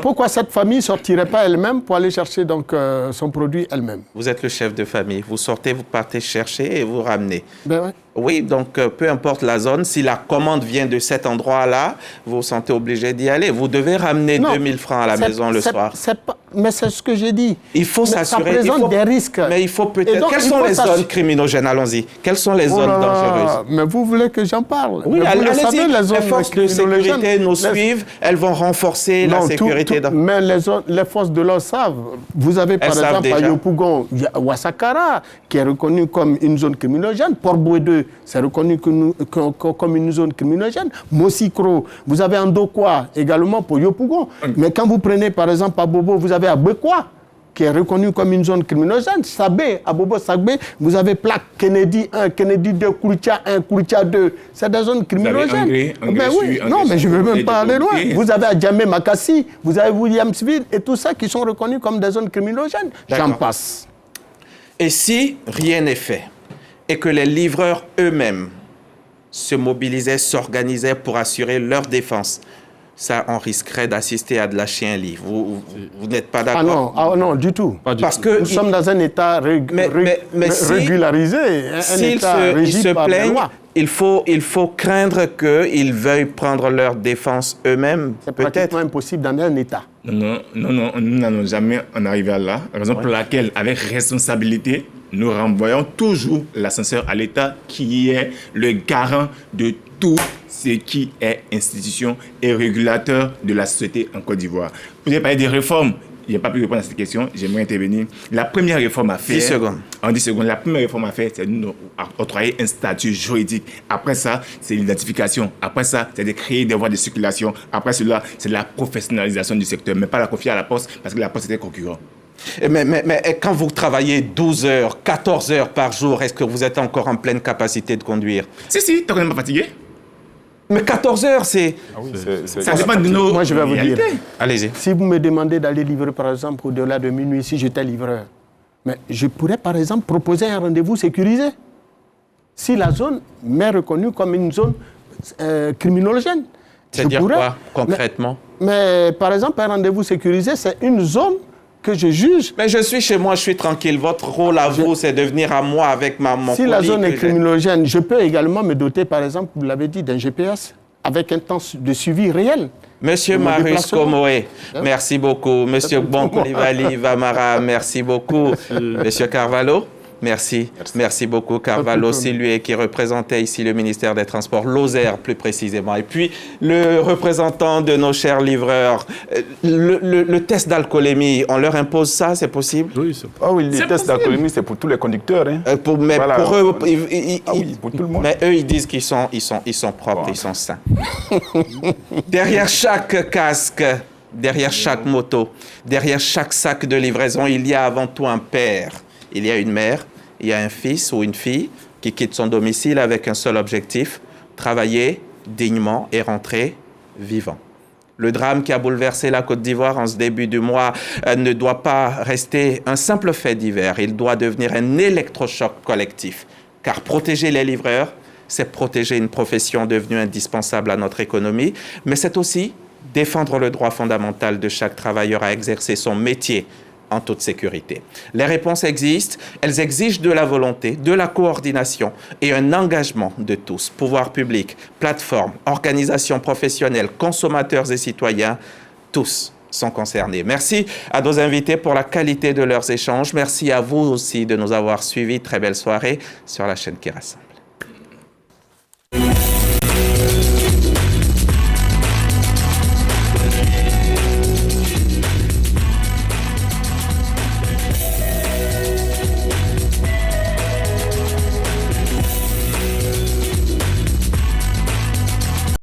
pourquoi cette famille ne sortirait pas elle-même pour aller chercher donc, son produit elle-même? Vous êtes le chef de famille. Vous sortez, vous partez chercher et vous ramenez. Ben ouais. Oui, donc peu importe la zone, si la commande vient de cet endroit-là, vous vous sentez obligé d'y aller. Vous devez ramener 2000 francs à la maison le soir. Mais c'est ce que j'ai dit. Il faut s'assurer. Ça présente des risques. Mais il faut peut-être... Quelles sont les zones criminogènes? Allons-y. Quelles sont les zones dangereuses? Mais vous voulez que j'en parle? Oui, allez-y. Les forces de sécurité nous suivent. Elles vont renforcer la sécurité. Mais les forces de l'ordre savent. Vous avez par exemple à Yopougon, Ouassakara, qui est reconnu comme une zone criminogène. Port-Bouédeux, c'est reconnu comme une zone criminogène. Mossikro, vous avez Andokwa également pour Yopougon. Mais quand vous prenez par exemple à Bobo, vous avez à Bekwa, qui est reconnu comme une zone criminogène. Sabé, à Bobo Sagbé, vous avez Plaque, Kennedy 1, Kennedy 2, Kouroutia 1, Kouroutia 2. C'est des zones criminogènes. Mais je ne veux même pas aller loin. Vous avez à Djamé Makassi, vous avez Williamsville et tout ça qui sont reconnus comme des zones criminogènes. J'en passe. Et si rien n'est fait et que les livreurs eux-mêmes se mobilisaient, s'organisaient pour assurer leur défense, ça, on risquerait d'assister à de la chienlit. Vous n'êtes pas d'accord? Ah non, du tout. Parce que nous sommes dans un État régularisé, un État régi par la loi. Il faut craindre qu'ils veuillent prendre leur défense eux-mêmes. C'est pratiquement impossible dans un État. Non, nous n'allons jamais en arriver à là. Raison pour laquelle, avec responsabilité, nous renvoyons toujours l'ascenseur à l'État qui est le garant de tout ce qui est institution et régulateur de la société en Côte d'Ivoire. Vous avez parlé des réformes. Il n'y a pas pu répondre à cette question. J'aimerais intervenir. La première réforme à faire... 10 secondes. En 10 secondes. La première réforme à faire, c'est d'octroyer un statut juridique. Après ça, c'est l'identification. Après ça, c'est de créer des voies de circulation. Après cela, c'est la professionnalisation du secteur. Mais pas la confier à la Poste, parce que la Poste était concurrent. Mais quand vous travaillez 12 heures, 14 heures par jour, est-ce que vous êtes encore en pleine capacité de conduire? Si, t'es quand même pas fatigué. Mais 14 heures, c'est... Ça dépend de nos... Moi, je vais vous dire. Allez-y. Si vous me demandez d'aller livrer, par exemple, au-delà de minuit, si j'étais livreur, mais je pourrais, par exemple, proposer un rendez-vous sécurisé. Si la zone m'est reconnue comme une zone criminogène. C'est-à-dire quoi, concrètement? Mais, par exemple, un rendez-vous sécurisé, c'est une zone que je juge. Mais je suis chez moi, je suis tranquille. Votre rôle à vous, c'est de venir à moi avec mon Si la zone est criminogène, je peux également me doter, par exemple, vous l'avez dit, d'un GPS avec un temps de suivi réel. Monsieur Marius Komoé, merci beaucoup. Monsieur Bonkoulibaly Vamara, merci beaucoup. Monsieur Carvalho, merci. Merci beaucoup, Carvalho. C'est lui qui représentait ici le ministère des Transports, Lozère plus précisément. Et puis, le représentant de nos chers livreurs, le test d'alcoolémie, on leur impose ça, c'est possible? Oui, c'est possible. Ah oui, le test d'alcoolémie, c'est pour tous les conducteurs. Hein. Pour eux, pour tout le monde. Mais eux, ils disent qu'ils sont propres, ils sont sains. Derrière chaque casque, derrière chaque moto, derrière chaque sac de livraison, il y a avant tout un père. Il y a une mère, il y a un fils ou une fille qui quitte son domicile avec un seul objectif, travailler dignement et rentrer vivant. Le drame qui a bouleversé la Côte d'Ivoire en ce début du mois ne doit pas rester un simple fait divers. Il doit devenir un électrochoc collectif. Car protéger les livreurs, c'est protéger une profession devenue indispensable à notre économie, mais c'est aussi défendre le droit fondamental de chaque travailleur à exercer son métier en toute sécurité. Les réponses existent, elles exigent de la volonté, de la coordination et un engagement de tous, pouvoirs publics, plateformes, organisations professionnelles, consommateurs et citoyens, tous sont concernés. Merci à nos invités pour la qualité de leurs échanges. Merci à vous aussi de nous avoir suivis. Très belle soirée sur la chaîne Kérassa.